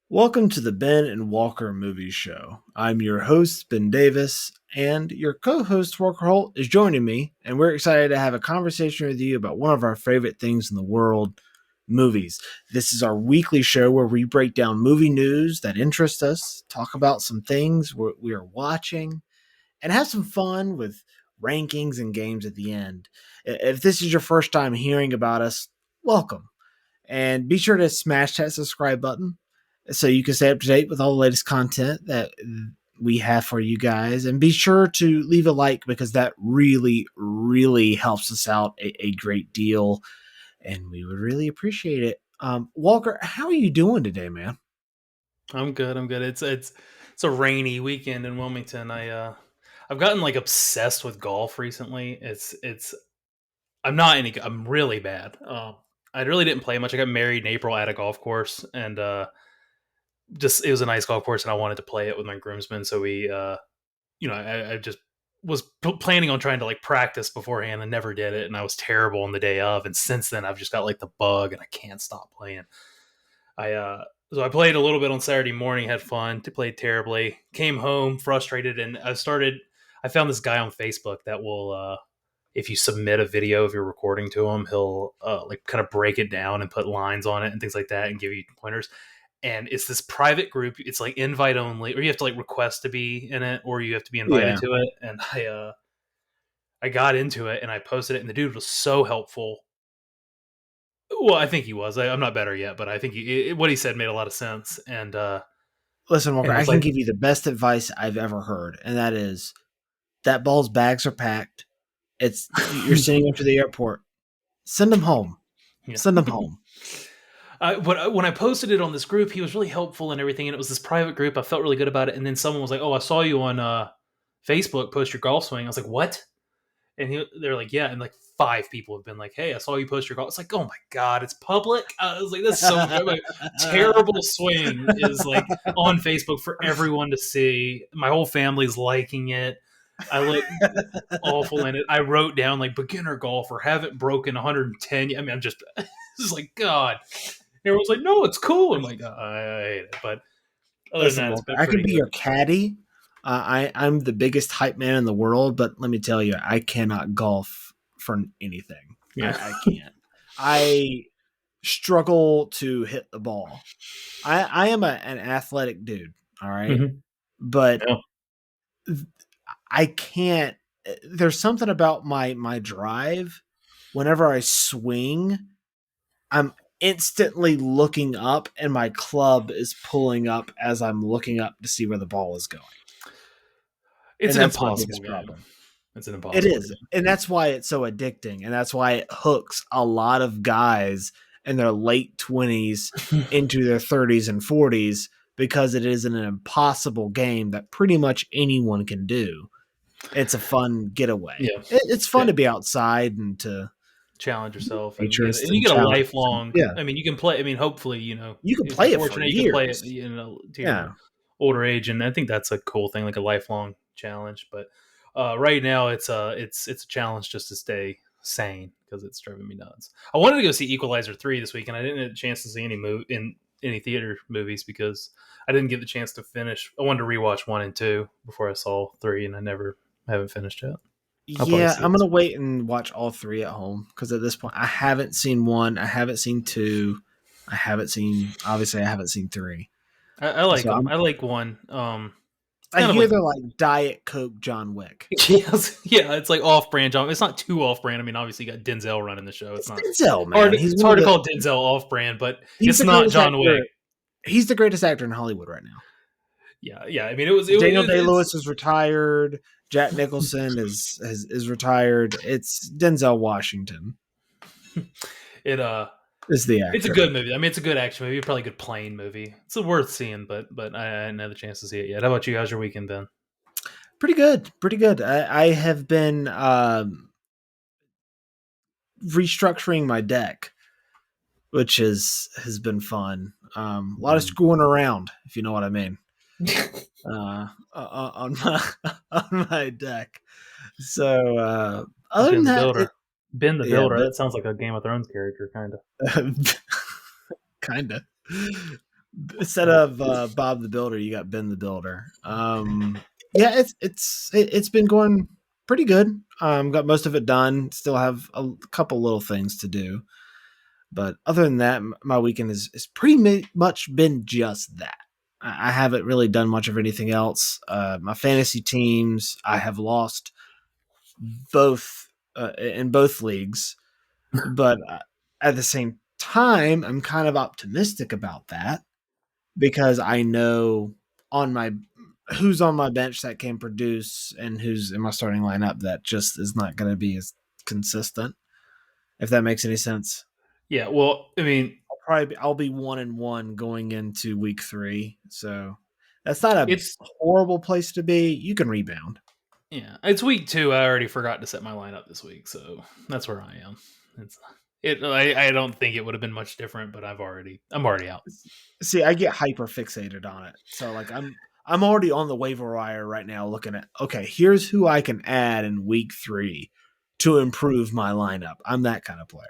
Welcome to the Ben and Walker Movie Show. I'm your host, Ben Davis, and your co host, Walker Holt, is joining me, and we're excited to have a conversation with you about one of our favorite things in the world movies. This is our weekly show where we break down movie news that interest us, talk about some things we are watching, and have some fun with rankings and games at the end. If this is your first time hearing about us, welcome. And be sure to smash that subscribe button so you can stay up to date with all the latest content that we have for you guys. And be sure to leave a like because that really, really helps us out a great deal. And we would really appreciate it. Walker, how are you doing today, man? I'm good. I'm good. It's a rainy weekend in Wilmington. I've gotten like obsessed with golf recently. It's I'm not any. I'm really bad. I really didn't play much. I got married in April at a golf course, and just it was a nice golf course, and I wanted to play it with my groomsmen. So I just was planning on trying to like practice beforehand and never did it, and I was terrible on the day of. And since then, I've just got like the bug, and I can't stop playing. So I played a little bit on Saturday morning, had fun, played terribly, came home frustrated, and I found this guy on Facebook that will if you submit a video of your recording to him, he'll like kind of break it down and put lines on it and things like that and give you pointers. And it's this private group. It's like invite only, or you have to like request to be in it, or you have to be invited Yeah. to it. And I got into it and I posted it, and the dude was so helpful. Well, I think he was. I'm not better yet, but I think what he said made a lot of sense. Listen, Walker, And I it's can like, give you the best advice I've ever heard, and that is that ball's bags are packed. You're sending him to the airport. Send him home. yeah. Send him home. But when I posted it on this group, he was really helpful and everything, and it was this private group. I felt really good about it. And then someone was like, "Oh, I saw you on Facebook post your golf swing." I was like, "What?" And they're like, "Yeah." And like five people have been like, "Hey, I saw you post your golf." It's like, "Oh my god, it's public." I was like, "That's so good." My terrible swing is like on Facebook for everyone to see. My whole family's liking it. I look awful in it. I wrote down like beginner golfer, haven't broken 110. I mean, I'm just, this is like God. Everyone's like, no, it's cool. I'm like, I hate it. But other than Listen, that, it's Walker, been I can pretty be good. your caddy. I'm the biggest hype man in the world, but let me tell you, I cannot golf for anything. Yeah. I can't. I struggle to hit the ball. I am an athletic dude, all right, Mm-hmm. but Yeah. I can't. There's something about my drive. Whenever I swing, I'm instantly looking up, and my club is pulling up as I'm looking up to see where the ball is going. It's And an that's my impossible biggest game. problem. It's an It impossible is. game. And that's why it's so addicting. And that's why it hooks a lot of guys in their late 20s into their 30s and 40s because it is an impossible game that pretty much anyone can do. It's a fun getaway. Yeah. It's fun Yeah. to be outside and to Challenge yourself and nature and you and get a challenge. lifelong, Yeah. I mean, you can play, I mean, hopefully, You can if you're play it for fortunate, you can play it, years. to your Yeah. older age. And I think that's a cool thing, like a lifelong challenge. But right now it's a challenge just to stay sane because it's driving me nuts. I wanted to go see Equalizer 3 this week, and I didn't get a chance to see any theater movies because I didn't get the chance to finish. I wanted to rewatch 1 and 2 before I saw 3, and haven't finished yet. I'll probably Yeah, see I'm it. gonna wait and watch all three at home because at this point I haven't seen one, I haven't seen two, obviously I haven't seen three. I like So them. I'm I like 1. It's I kind of hear like they're like Diet Coke John Wick. yeah, it's like off-brand John. It's not too off-brand. I mean, obviously you got Denzel running the show. It's It's not Denzel, hard. man. It's hard to call Denzel off-brand, but He's it's the not greatest John Wick. actor. He's the greatest actor in Hollywood right now. Yeah, yeah. I mean, it Daniel was Day it's Lewis is retired. Jack Nicholson is retired. It's Denzel Washington it is the it's a actor. good movie. I mean, it's a good action movie. Probably a good plane movie. It's worth seeing, but I hadn't had the chance to see it yet. How about you? How's your weekend been? Pretty good, pretty good. I have been restructuring my deck, which has been fun. A lot of screwing around, if you know what I mean, on my on my deck. So other than Ben the that, Builder. Ben the yeah, Builder. but That sounds like a Game of Thrones character, kind of. kind of. Instead of Bob the Builder, you got Ben the Builder. Yeah, it's been going pretty good. Got most of it done. Still have a couple little things to do, but other than that, my weekend is pretty much been just that. I haven't really done much of anything else. My fantasy teams, I have lost both in both leagues, but at the same time, I'm kind of optimistic about that because I know on my who's on my bench that can produce and who's in my starting lineup that just is not going to be as consistent. If that makes any sense, Yeah, well, I mean, I'll be 1-1 going into week 3, so that's not a it's horrible place to be. You can rebound. yeah, it's week 2. I already forgot to set my lineup this week, so that's where I am. It's it. I don't think it would have been much different, but I'm already out. See, I get hyper fixated on it, so like I'm already on the waiver wire right now, looking at okay, here's who I can add in week 3 to improve my lineup. I'm that kind of player.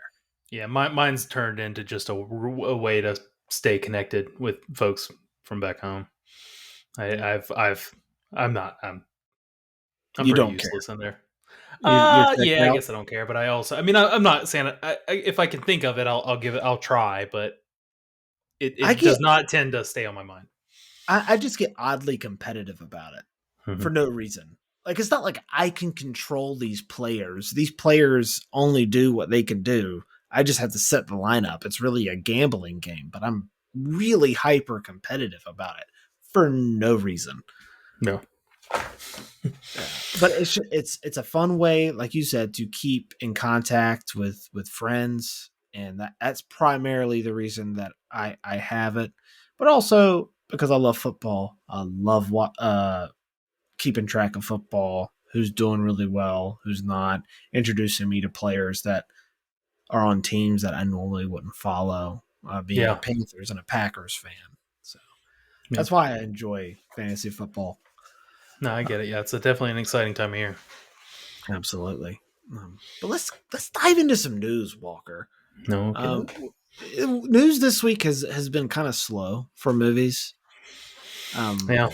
Yeah, mine's turned into just a way to stay connected with folks from back home. I've I'm not I'm You pretty don't care. useless in there. You're checked Yeah, I out. guess I don't care, but I also, I mean, I'm not saying if I can think of it, I'll give it, I'll try, but I it get does not tend to stay on my mind. I just get oddly competitive about it for Mhm. no reason. Like it's not like I can control these players. These players only do what they can do. I just have to set the lineup. It's really a gambling game, but I'm really hyper competitive about it for no reason. No. Yeah. But it's a fun way, like you said, to keep in contact with friends, and that's primarily the reason that I have it. But also because I love football, I love keeping track of football, who's doing really well, who's not, introducing me to players that are on teams that I normally wouldn't follow, being a Yeah. Panthers and a Packers fan. So Yeah. that's why I enjoy fantasy football. No, I get it. Yeah, it's definitely an exciting time of year. Absolutely. But let's dive into some news, Walker. No, okay, Um, okay. News this week has been kind of slow for movies. Um, Yeah.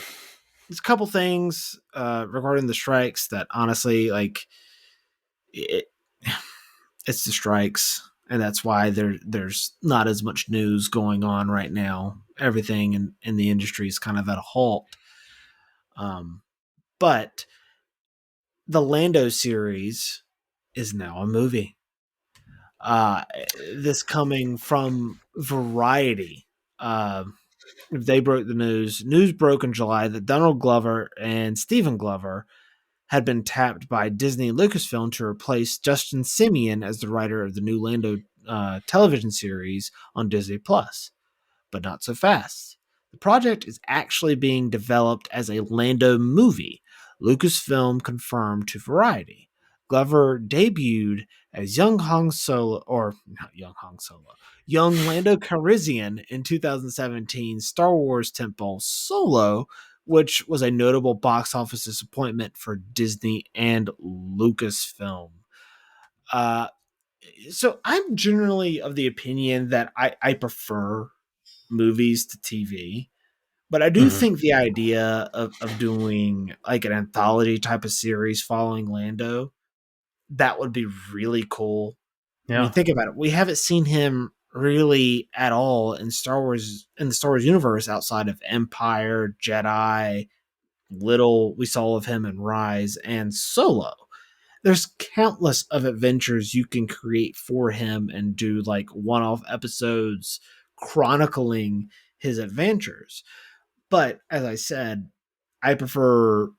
there's a couple things regarding the strikes that honestly, like, it, it's the strikes, and that's why there's not as much news going on right now. Everything in the industry is kind of at a halt. Um, but the Lando series is now a movie. Uh, this coming from Variety. They broke the news. News broke in July that Donald Glover and Stephen Glover had been tapped by Disney and Lucasfilm to replace Justin Simeon as the writer of the new Lando television series on Disney Plus, but not so fast. The project is actually being developed as a Lando movie, Lucasfilm confirmed to Variety. Glover debuted as young Han Solo, or not young Han Solo, young Lando Calrissian in 2017 Star Wars tentpole Solo, which was a notable box office disappointment for Disney and Lucasfilm. Uh, so I'm generally of the opinion that I prefer movies to TV. But I do Hmm. think the idea of doing like an anthology type of series following Lando, that would be really cool. I mean, Yeah. think about it. We haven't seen him really at all in the Star Wars universe outside of Empire, Jedi, little we saw of him in Rise and Solo. There's countless of adventures you can create for him and do like one-off episodes chronicling his adventures. But as I said, I prefer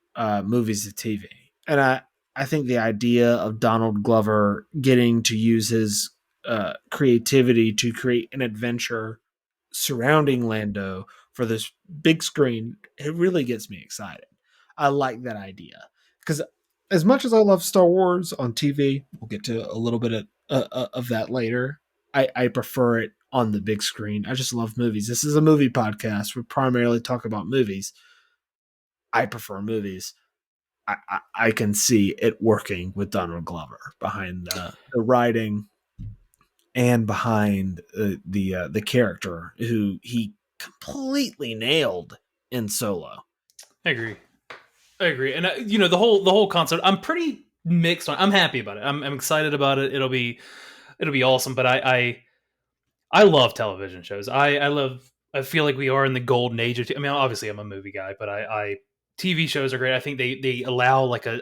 movies to TV, and I think the idea of Donald Glover getting to use his creativity to create an adventure surrounding Lando for this big screen, it really gets me excited. I like that idea because as much as I love Star Wars on TV, we'll get to a little bit of that later. I prefer it on the big screen. I just love movies. This is a movie podcast. We primarily talk about movies. I prefer movies. I can see it working with Donald Glover behind the writing and behind the character who he completely nailed in Solo. I agree. I agree. And the whole concept. I'm pretty mixed on. I'm happy about it. I'm excited about it. It'll be awesome. But I love television shows. I love. I feel like we are in the golden age of. I mean, obviously, I'm a movie guy, but I TV shows are great. I think they allow like a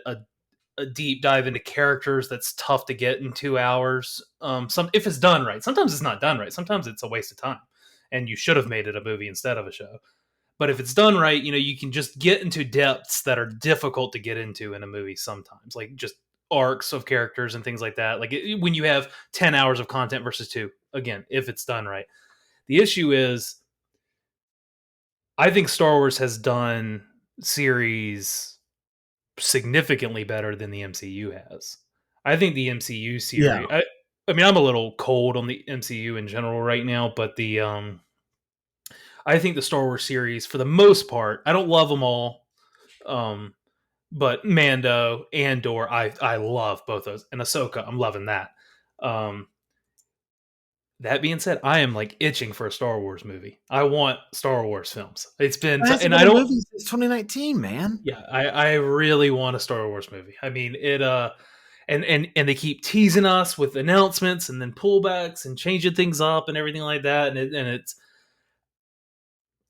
deep dive into characters that's tough to get in 2 hours. Some if it's done right. Sometimes it's not done right. Sometimes it's a waste of time, and you should have made it a movie instead of a show. But if it's done right, you can just get into depths that are difficult to get into in a movie sometimes, like just arcs of characters and things like that. Like when you have 10 hours of content versus two, again, if it's done right. The issue is, I think Star Wars has done series significantly better than the MCU has. I think the MCU Yeah. series, I mean, I'm a little cold on the MCU in general right now, but I think the Star Wars series, for the most part, I don't love them all. Um, but Mando, Andor, I love both those, and Ahsoka, I'm loving that. Um, that being said, I am like itching for a Star Wars movie. I want Star Wars films. It's been, It hasn't and been I a don't. movie since 2019, man. Yeah, I really want a Star Wars movie. I mean, and they keep teasing us with announcements and then pullbacks and changing things up and everything like that, and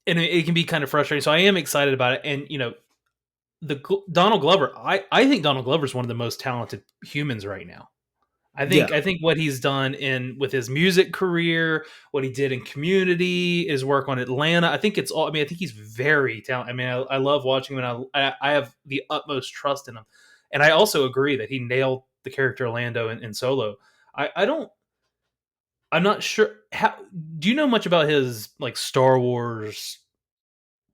it can be kind of frustrating. So I am excited about it, and the Donald Glover. I think Donald Glover is one of the most talented humans right now. I think Yeah. I think what he's done in with his music career, what he did in Community, his work on Atlanta. I think it's all. I mean, I think he's very talented. I mean, I love watching him, and I have the utmost trust in him. And I also agree that he nailed the character Lando in Solo. I don't. I'm not sure. How do you know much about his like Star Wars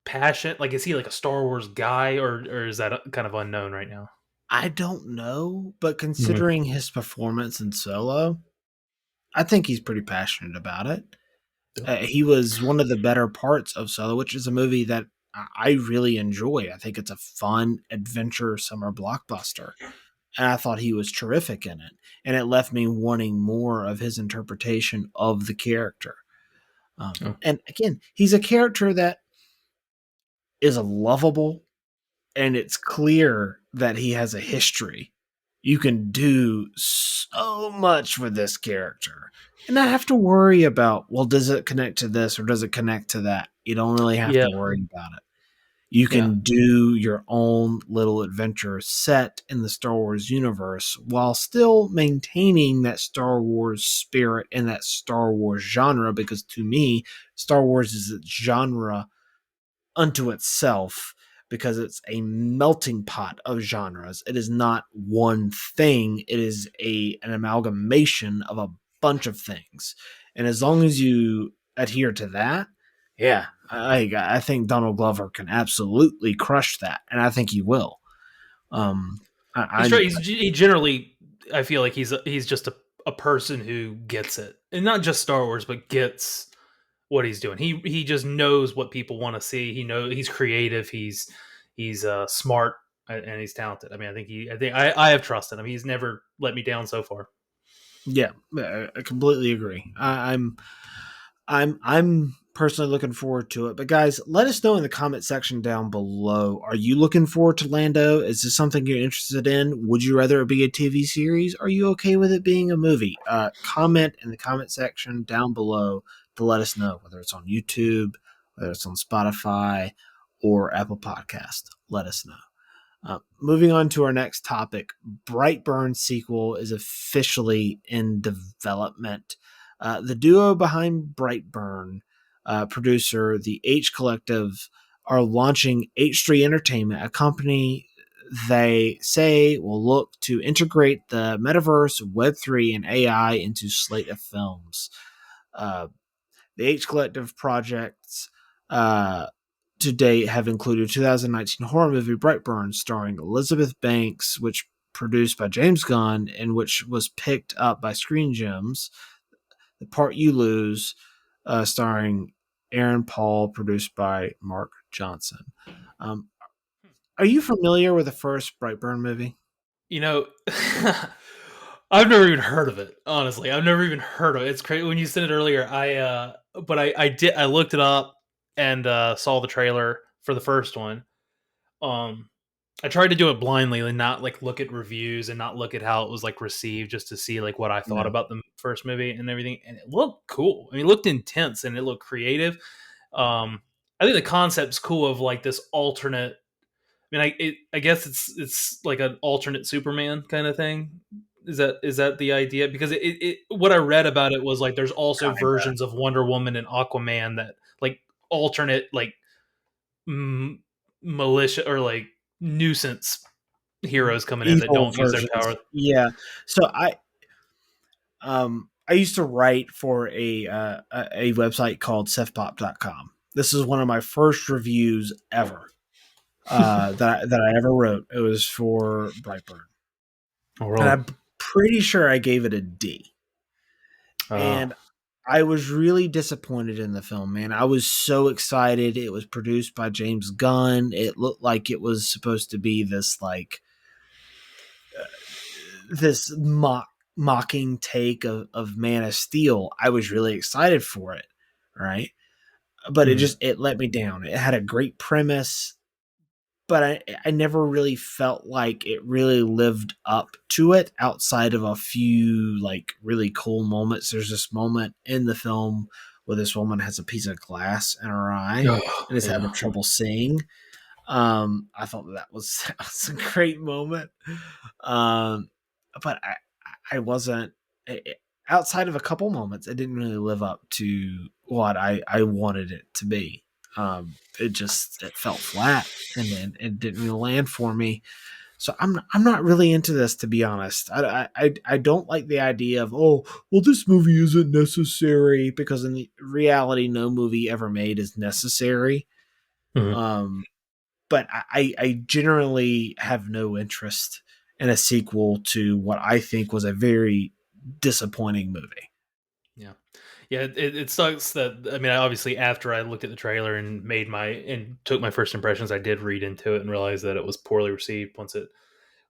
passion? Like, is he like a Star Wars guy, or is that kind of unknown right now? I don't know, but Mhm. considering his performance in Solo, I think he's pretty passionate about it. He was one of the better parts of Solo, which is a movie that I really enjoy. I think it's a fun adventure summer blockbuster. And I thought he was terrific in it. And it left me wanting more of his interpretation of the character. Oh, And again, he's a character that is lovable, and it's clear that he has a history. You can do so much with this character and not have to worry about, well, does it connect to this or does it connect to that? You don't really have yeah, to worry about it. You yeah, can do your own little adventure set in the Star Wars universe while still maintaining that Star Wars spirit and that Star Wars genre, because to me, Star Wars is a genre unto itself because it's a melting pot of genres. It is not one thing. It is an amalgamation of a bunch of things. And as long as you adhere to that, yeah, I think Donald Glover can absolutely crush that, and I think he will. Um, he's I'm he generally. I feel like he's just a person who gets it, and not just Star Wars, but gets what he's doing. He just knows what people want to see. He knows he's creative. He's smart and he's talented. I mean, I have trust in him. He's never let me down so far. Yeah, I completely agree. I'm personally looking forward to it. But guys, let us know in the comment section down below. Are you looking forward to Lando? Is this something you're interested in? Would you rather it be a TV series? Are you okay with it being a movie? Comment in the comment section down below to let us know, whether it's on YouTube, whether it's on Spotify or Apple Podcast. Let us know. Moving on to our next topic, Brightburn sequel is officially in development. The duo behind Brightburn, producer the H Collective, are launching H3 Entertainment, a company they say will look to integrate the metaverse, Web3, and AI into slate of films. Uh, the H Collective projects to date have included 2019 horror movie Brightburn, starring Elizabeth Banks, which produced by James Gunn and which was picked up by Screen Gems. The Part You Lose, starring Aaron Paul, produced by Mark Johnson. Um, are you familiar with the first Brightburn movie? You know, I've never even heard of it. Honestly, I've never even heard of it. It's crazy when you said it earlier. But I looked it up. and saw the trailer for the first one. Um, I tried to do it blindly and not like look at reviews and not look at how it was like received, just to see like what I thought Yeah. about the first movie and everything. And it looked cool. I mean, it looked intense and it looked creative. I think the concept's cool of like this alternate. I mean, I guess it's like an alternate Superman kind of thing. Is that the idea? Because what I read about it was like there's also Kinda. versions of Wonder Woman and Aquaman that like alternate like m- militia or like nuisance heroes coming in that Evil don't use their versions. power. Yeah. So I used to write for a website called sefpop.com. This is one of my first reviews ever that I ever wrote. It was for Brightburn, Oh, and really? I'm pretty sure I gave it a D. Oh, And I was really disappointed in the film, man. I was so excited. It was produced by James Gunn. It looked like it was supposed to be this like this mocking take of Man of Steel. I was really excited for it, right? But mhm. it let me down. It had a great premise, but I never really felt like it really lived up to it outside of a few like really cool moments. There's this moment in the film where this woman has a piece of glass in her eye Oh, and is having yeah. trouble seeing. I thought that was, that was a great moment. Um, but I wasn't outside of a couple moments. It didn't really live up to what I wanted it to be. It felt flat and then it didn't really land for me. So I'm not really into this, to be honest. I don't like the idea of, oh, well, this movie isn't necessary, because in the reality no movie ever made is necessary. Mhm. Um, but I generally have no interest in a sequel to what I think was a very disappointing movie. Yeah. Yeah, it sucks that I mean, obviously after I looked at the trailer and made my and took my first impressions, I did read into it and realize that it was poorly received once it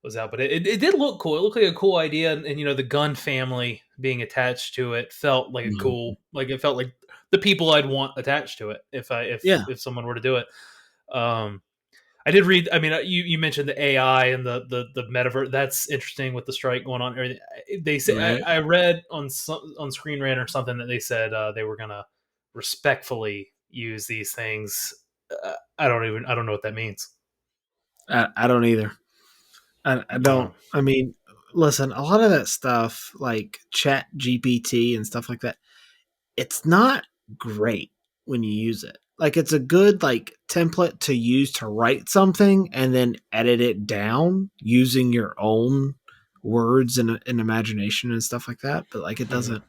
was out. But it did look cool. It looked like a cool idea, and the Gunn family being attached to it felt like a Mhm. cool, like it felt like the people I'd want attached to it if I Yeah, if someone were to do it. Um, I did read. I mean, you mentioned the AI and the metaverse. That's interesting with the strike going on. They say right. I read on Screen Rant or something that they said they were gonna respectfully use these things. I don't know what that means. I don't either. I don't. I mean, listen, a lot of that stuff, like Chat GPT and stuff like that, it's not great when you use it. Like, it's a good like template to use to write something and then edit it down using your own words and imagination and stuff like that. But like, Mhm. it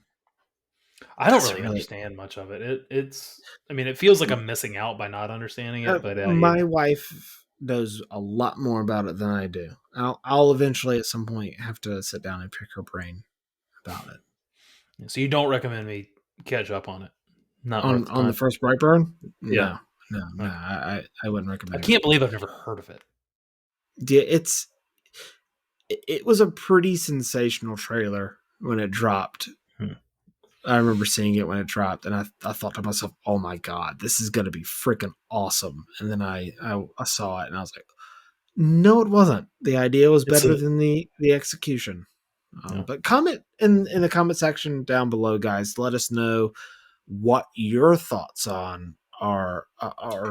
I don't doesn't really really. understand much of it. It's. I mean, it feels like I'm missing out by not understanding it. But My wife knows a lot more about it than I do. I'll eventually at some point have to sit down and pick her brain about it. so you don't recommend me catch up on it? Not worth the On the time. first Brightburn, Yeah. no, no, no. Okay. I wouldn't I recommend it. can't believe I've never heard of it. Yeah, it was a pretty sensational trailer when it dropped. Hmm. I remember seeing it when it dropped, and I thought to myself, "Oh my god, this is gonna be freaking awesome!" And then I saw it, and I was like, "No, it wasn't. The idea was It's better a than the execution." yeah. But comment in the comment section down below, guys. Let us know what your thoughts on or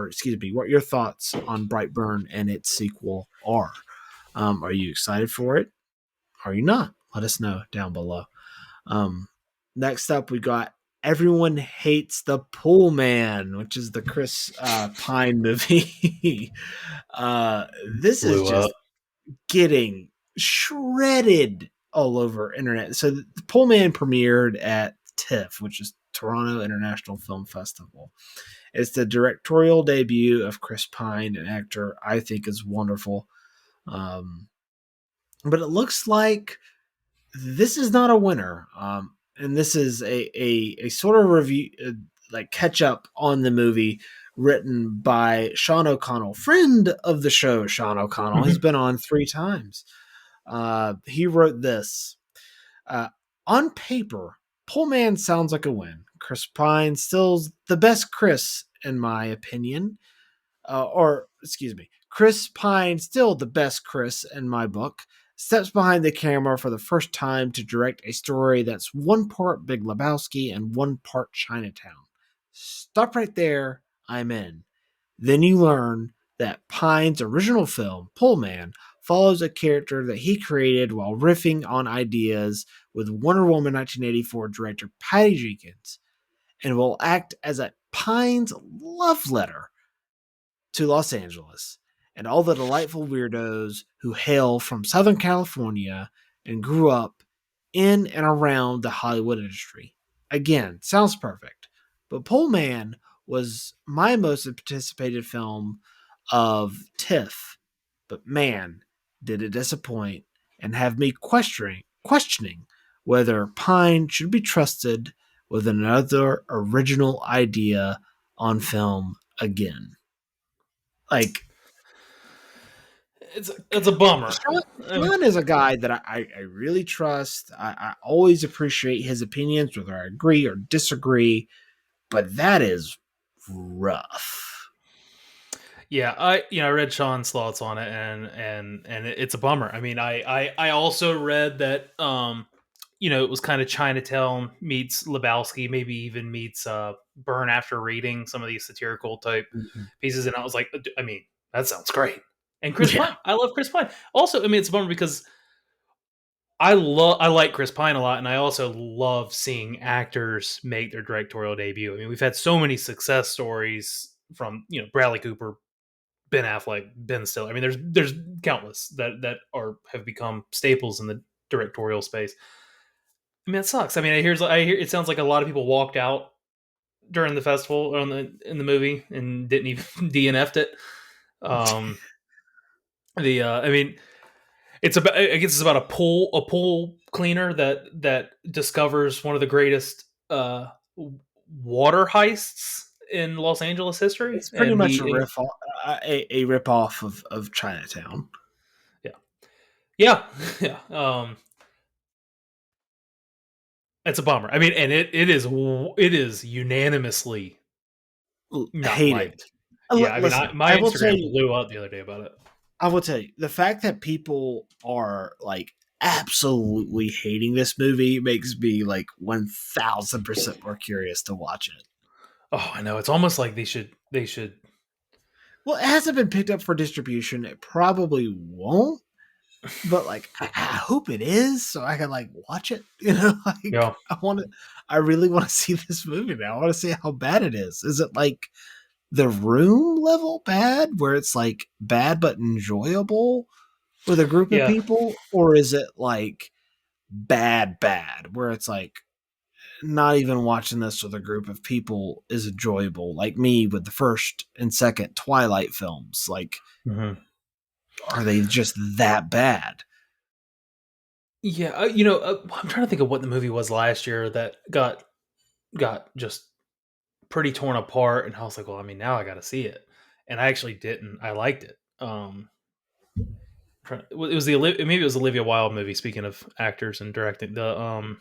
excuse me, what your thoughts on Brightburn and its sequel are. Are you excited for it? Are you not? Let us know down below. Um, Next up, we got Everyone Hates the Poolman, which is the Chris Pine movie. This is Blew up. just getting shredded all over internet. So the Pullman premiered at TIFF, which is Toronto International Film Festival. It's the directorial debut of Chris Pine, an actor I think is wonderful. Um, but it looks like this is not a winner. And this is a sort of review, like catch up on the movie written by Sean O'Connell, friend of the show. Sean O'Connell, he's Mhm. been on 3 times. He wrote this. Uh, on paper, Pullman sounds like a win. Chris Pine still's the best Chris in my opinion. Or excuse me, Chris Pine, still the best Chris in my book, steps behind the camera for the first time to direct a story that's one part Big Lebowski and one part Chinatown. Stop right there, I'm in. Then you learn that Pine's original film, Pullman, follows a character that he created while riffing on ideas with Wonder Woman 1984 director Patty Jenkins, and will act as a Pine's love letter to Los Angeles and all the delightful weirdos who hail from Southern California and grew up in and around the Hollywood industry. Again, sounds perfect. But Pullman was my most anticipated film of TIFF. But man, did it disappoint and have me questioning whether Pine should be trusted with another original idea on film again. Like, It's a bummer. Sean, I mean, Sean is a guy that I really trust. I always appreciate his opinions, whether I agree or disagree, but that is rough. yeah, I read Sean's thoughts on it, and it's a bummer. I mean, I also read that it was kind of Chinatown meets Lebowski, maybe even meets Burn after reading some of these satirical type Mhm. pieces, and I was like, I mean, that sounds great. And Chris Yeah. Pine, I love Chris Pine. Also, I mean, it's a bummer because I like Chris Pine a lot, and I also love seeing actors make their directorial debut. I mean, we've had so many success stories from Bradley Cooper, Ben Affleck, Ben Stiller. I mean, there's countless that have become staples in the directorial space. I mean, it sucks. I mean, I hear it sounds like a lot of people walked out during the festival or in the movie and didn't even DNF'd it. Um, I mean, I guess it's about a pool cleaner that discovers one of the greatest water heists in Los Angeles history, It's pretty and much he a rip off of Chinatown. yeah yeah yeah. It's a bummer. I mean, and it is unanimously not Hate it. liked. Yeah, I mean, Listen, my I will tell Instagram you, blew up the other day about it. the fact that people are like absolutely hating this movie makes me like 1000% more curious to watch it. Oh, I know. It's almost like they should. Well, it hasn't been picked up for distribution. It probably won't, but like I hope it is so I can like watch it. Like Yeah. I really want to see this movie now. I want to see how bad it is. Is it like the Room level bad, where it's like bad but enjoyable with a group of Yeah. people, or is it like bad, where it's like not even watching this with a group of people is enjoyable, like me with the first and second Twilight films? Like, Mhm. are they just that bad? Yeah. I'm trying to think of what the movie was last year that got just pretty torn apart, and I was like, well, I mean, now I got to see it, and I actually didn't. I liked it. It was maybe it was Olivia Wilde movie. Speaking of actors and directing, the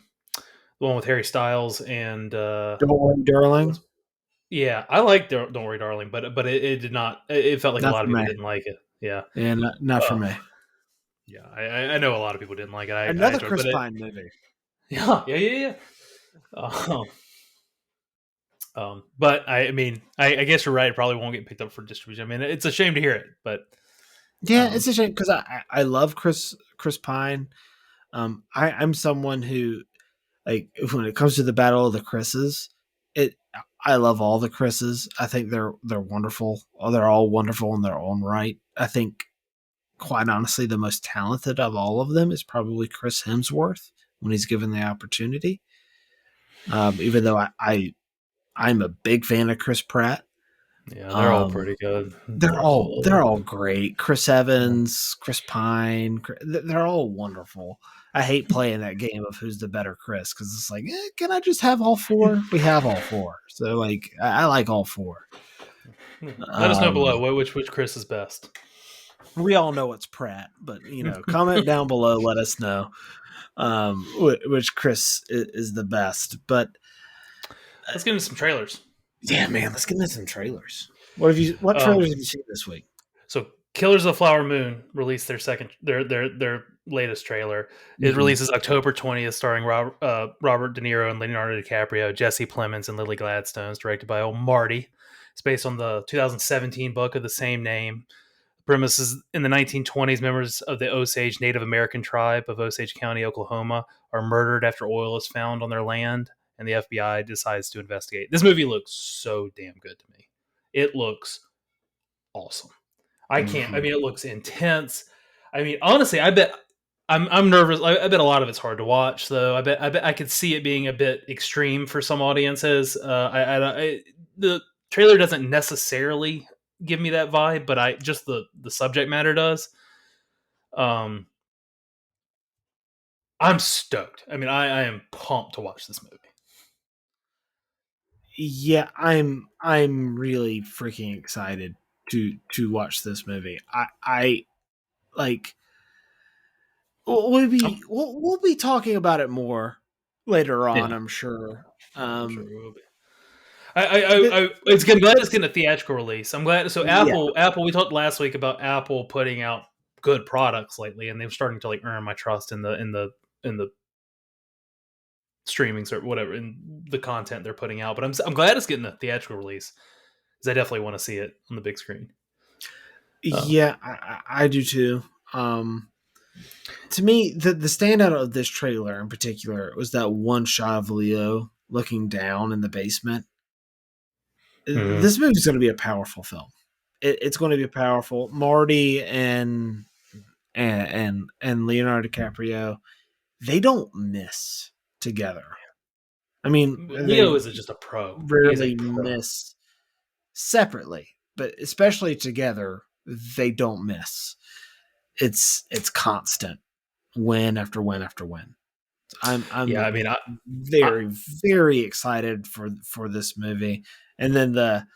one with Harry Styles and Don't worry, darling. what's yeah, I like Don't Worry, Darling, but it did not. It felt like a Not lot for of people me. didn't like it. Yeah, Yeah, not for uh, me. yeah, I know a lot of people didn't like it. I Another enjoyed, Chris but it Pine movie. yeah. Um, but I mean, I guess you're right. It probably won't get picked up for distribution. I mean, it's a shame to hear it, but Yeah, um, it's a shame because I love Chris Pine. I'm someone who, like, when it comes to the battle of the Chris's, it I love all the Chris's. I think they're wonderful. Oh, they're all wonderful in their own right. I think, quite honestly, the most talented of all of them is probably Chris Hemsworth when he's given the opportunity. Even though I'm a big fan of Chris Pratt. yeah, they're all Um, pretty good. they're all great. Chris Evans, Chris Pine, they're all wonderful. I hate playing that game of who's the better Chris, because it's like, can I just have all four? We have all four, so like I like all four. Let us know below Um, which Chris is best. we all know it's Pratt, but comment down below, let us know which Chris is the best. But Let's get into some trailers. Yeah, man, let's get into some trailers. What Um, trailers have you seen this week? so Killers of the Flower Moon released their latest trailer. It Mhm. releases October 20th, starring Robert De Niro and Leonardo DiCaprio, Jesse Plemons, and Lily Gladstone. It's directed by old Marty. It's based on the 2017 book of the same name. The premise is in the 1920s, members of the Osage Native American tribe of Osage County, Oklahoma, are murdered after oil is found on their land, and the FBI decides to investigate. This movie looks so damn good to me. It looks awesome. I can't. I Mhm. mean, it looks intense. I mean, honestly, I bet I'm nervous. I bet a lot of it's hard to watch, though. I bet I could see it being a bit extreme for some audiences. The trailer doesn't necessarily give me that vibe, but I just the subject matter does. Um, I'm stoked. I mean, I am pumped to watch this movie. Yeah, I'm really freaking excited to watch this movie. I like I'm, we'll be talking about it more later on, yeah, I'm sure. I'm sure Um, we will be. but It's good. I'm glad it's getting a theatrical release. I'm glad. So yeah, Apple. We talked last week about Apple putting out good products lately, and they're starting to like earn my trust in the streamings or whatever in the content they're putting out. But I'm glad it's getting a theatrical release because I definitely want to see it on the big screen. Uh, yeah, I do too. Um, to me, the standout of this trailer in particular was that one shot of Leo looking down in the basement. mhm. This movie's going to be a powerful film. It's going to be powerful. Marty and Leonardo DiCaprio, they don't miss together. I mean, they Leo is just a pro. He is a rarely pro. miss separately, but especially together, they don't miss. It's constant, win after win after win. Yeah, I I'm mean, I very excited for this movie, and then the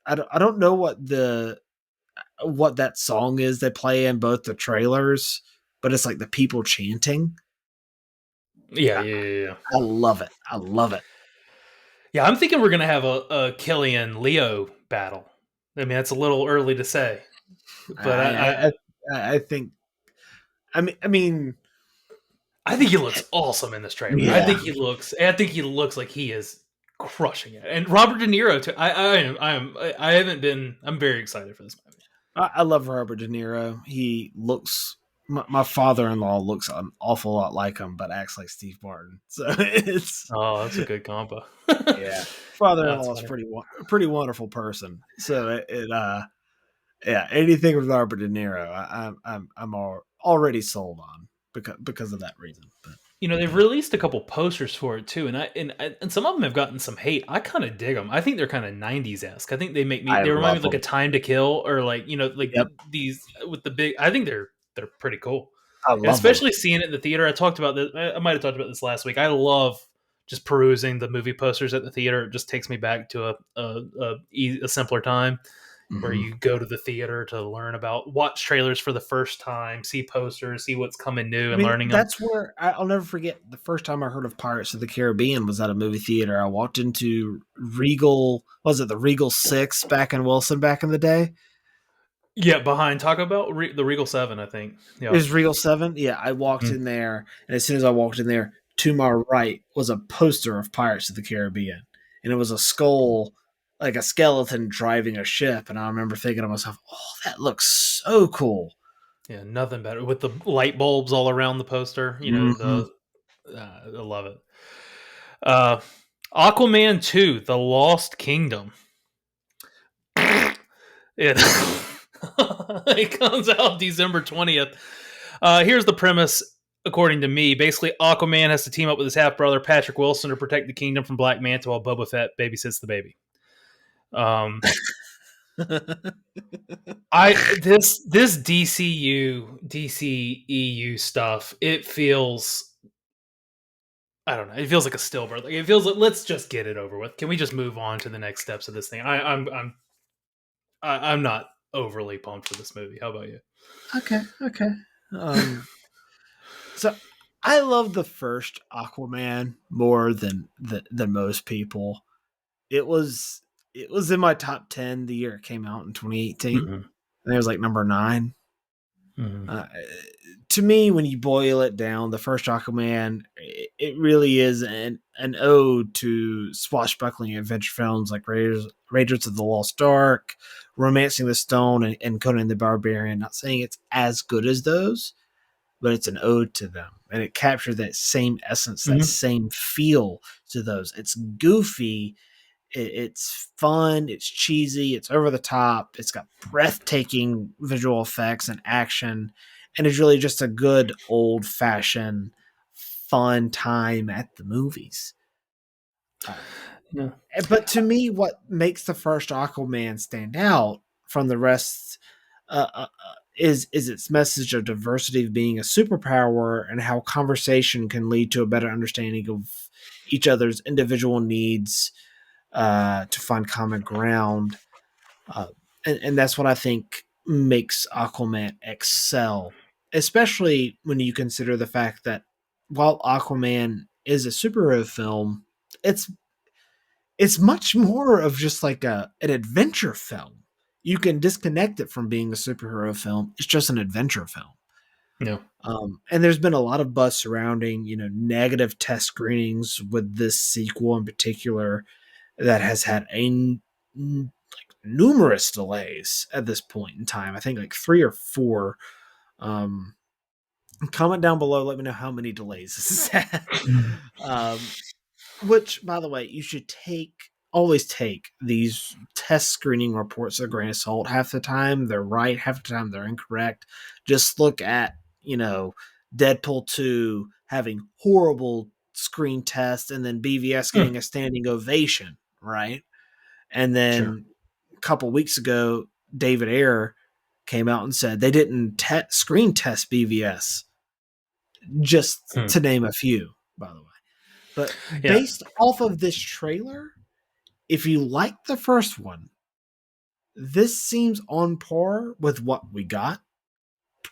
I don't know what that song is they play in both the trailers, but it's like the people chanting. yeah, I, yeah, yeah, yeah. I love it. I love it. Yeah, I'm thinking we're gonna have a Killian Leo battle. I mean, that's a little early to say, but I think I mean I think he looks awesome in this trailer. yeah. I think he looks like he is crushing it. And Robert De Niro too. I haven't been. I'm very excited for this movie. I love Robert De Niro. He looks my father-in-law looks an awful lot like him, but acts like Steve Martin. So it's Oh, that's a good combo. yeah, That's father-in-law is funny. pretty wonderful person. So yeah, anything with Robert De Niro, I'm already sold on because of that reason. But You know, they've yeah, released a couple posters for it too, and some of them have gotten some hate. I kind of dig them. I think they're kind of '90s esque. I think I they remind me love of like a them. Time to Kill or like like Yep, these with the big. I think they're pretty cool, I and love them. especially seeing it in the theater. I talked about this. I might have talked about this last week. I love just perusing the movie posters at the theater. It just takes me back to a simpler time where Hmm. you go to the theater to learn about watch trailers for the first time, see posters, see what's coming new, I and mean, learning them. that's where I'll never forget the first time I heard of Pirates of the Caribbean was at a movie theater. I walked into Regal, was it the Regal Six back in Wilson back in the day? Yeah, behind Taco Bell, the Regal 7, I think. It Yeah. was Regal Seven. Yeah, I walked Mm. in there, and as soon as I walked in there, to my right was a poster of Pirates of the Caribbean, and it was a skull, like a skeleton driving a ship. And I remember thinking to myself, "Oh, that looks so cool." Yeah, nothing better with the light bulbs all around the poster. You know, Hmm. I love it. Uh, Aquaman 2, The Lost Kingdom. It, it comes out December 20th. Here's the premise, according to me. Basically, Aquaman has to team up with his half brother Patrick Wilson to protect the kingdom from Black Manta while Boba Fett babysits the baby. Um, this DCEU stuff, it feels, I don't know, it feels like a stillbirth. Like it feels like let's just get it over with. Can we just move on to the next steps of this thing? I'm not overly pumped for this movie. How about you? Okay, okay. Um, so I love the first Aquaman more than most people. it was it was in my top 10 the year it came out in 2018. Hmm. And it was like number 9. Hmm. Uh, to me, when you boil it down, the first Aquaman, it really is an ode to swashbuckling adventure films like Raiders of the Lost Ark, Romancing the Stone, and Conan the Barbarian. Not saying it's as good as those, but it's an ode to them. And it captured that same essence, that Hmm. same feel to those. It's goofy, it's fun, it's cheesy, it's over the top, it's got breathtaking visual effects and action, and it's really just a good old fashioned fun time at the movies. Um, Yeah. but to me, what makes the first Aquaman stand out from the rest is its message of diversity of being a superpower and how conversation can lead to a better understanding of each other's individual needs to find common ground. Uh, and that's what I think makes Aquaman excel, especially when you consider the fact that while Aquaman is a superhero film, it's it's much more of just like an adventure film. You can disconnect it from being a superhero film. It's just an adventure film. Yeah. And there's been a lot of buzz surrounding, negative test screenings with this sequel in particular that has had numerous delays at this point in time. I think like 3 or 4. Um, Comment down below. Let me know how many delays this has had. um, which, by the way, you should always take these test screening reports with a grain of salt. Half the time they're right, half the time they're incorrect. Just look at Deadpool 2 having horrible screen tests and then BVS getting a standing ovation, right? And Sure. then a couple weeks ago, David Ayer came out and said they didn't screen test BVS, just Hmm. to name a few, by the way. But Yeah. based off of this trailer, if you like the first one, this seems on par with what we got.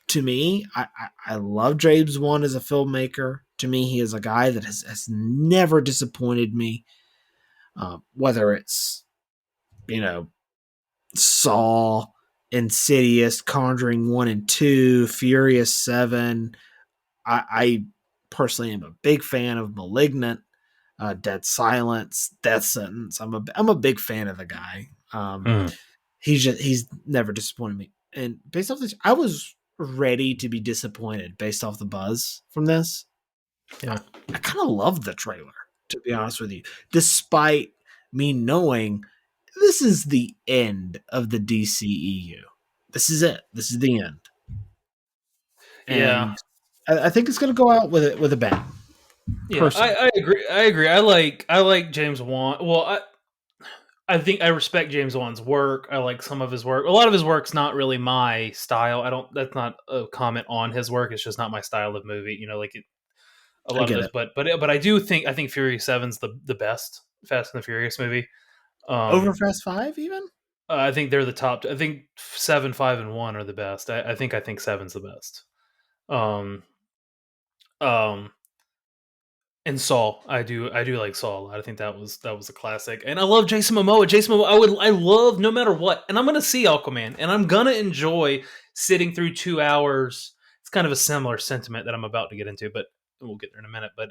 To me, I love James Wan as a filmmaker. To me, he is a guy that has never disappointed me. Whether it's, you know, Saw, Insidious, Conjuring 1 and 2, Furious 7. I personally am a big fan of Malignant, Dead Silence, Death Sentence. I'm a big fan of the guy. Hmm. He's never disappointed me. And based off this, I was ready to be disappointed based off the buzz from this. I, Yeah. I kind of loved the trailer, to be honest with you, despite me knowing this is the end of the DCEU. This is it. This is the end, Yeah. and I think it's going to go out with a bang. Yeah. Personally, I agree. I agree. I like James Wan. Well, I think I respect James Wan's work. I like some of his work. A lot of his work's not really my style. I don't. That's not a comment on his work. It's just not my style of movie. A I lot of get those. it. But I think Fury Seven's the best Fast and the Furious movie. Over Um, Fast Five, even. I think they're the top. I think seven, five, and one are the best. I think seven's the best. Um, um, and Saul, I do like Saul a lot. I think that was a classic, and I love Jason Momoa. Jason Momoa, I love no matter what, and I'm gonna see Aquaman, and I'm gonna enjoy sitting through 2 hours. It's kind of a similar sentiment that I'm about to get into, but we'll get there in a minute. But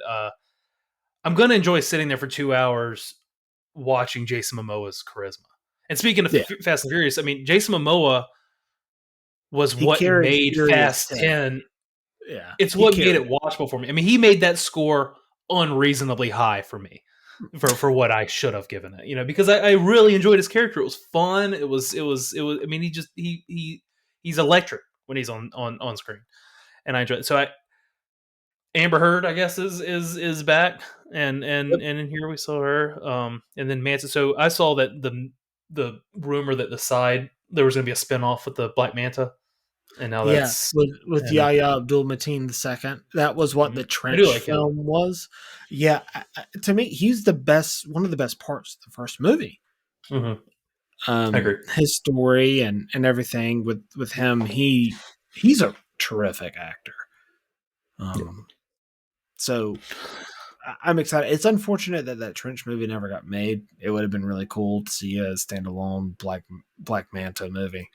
I'm gonna enjoy sitting there for 2 hours watching Jason Momoa's charisma. And speaking of Yeah, Fast and Furious, I mean Jason Momoa was he what carried made Furious Fast 10. 10. Yeah, It's he what made carried it it. watchable for me. I mean, he made that score unreasonably high for me, for what I should have given it. Because I really enjoyed his character. It was fun. It was. I mean, he's electric when he's on screen, and I enjoy it. So Amber Heard, I guess, is back, and Yep. and and in here we saw her, and then Manson. So I saw that the rumor that there was going to be a spinoff with the Black Manta, and now Yeah, that's with and Yahya Abdul Mateen II. That was what the I do Trench like him. film was. Yeah, to me, he's the best. One of the best parts of the first movie. Hmm. I agree. His story and everything with him. He's a terrific actor. Yeah. Um, so I'm excited. It's unfortunate that that Trench movie never got made. It would have been really cool to see a standalone Black Manta movie.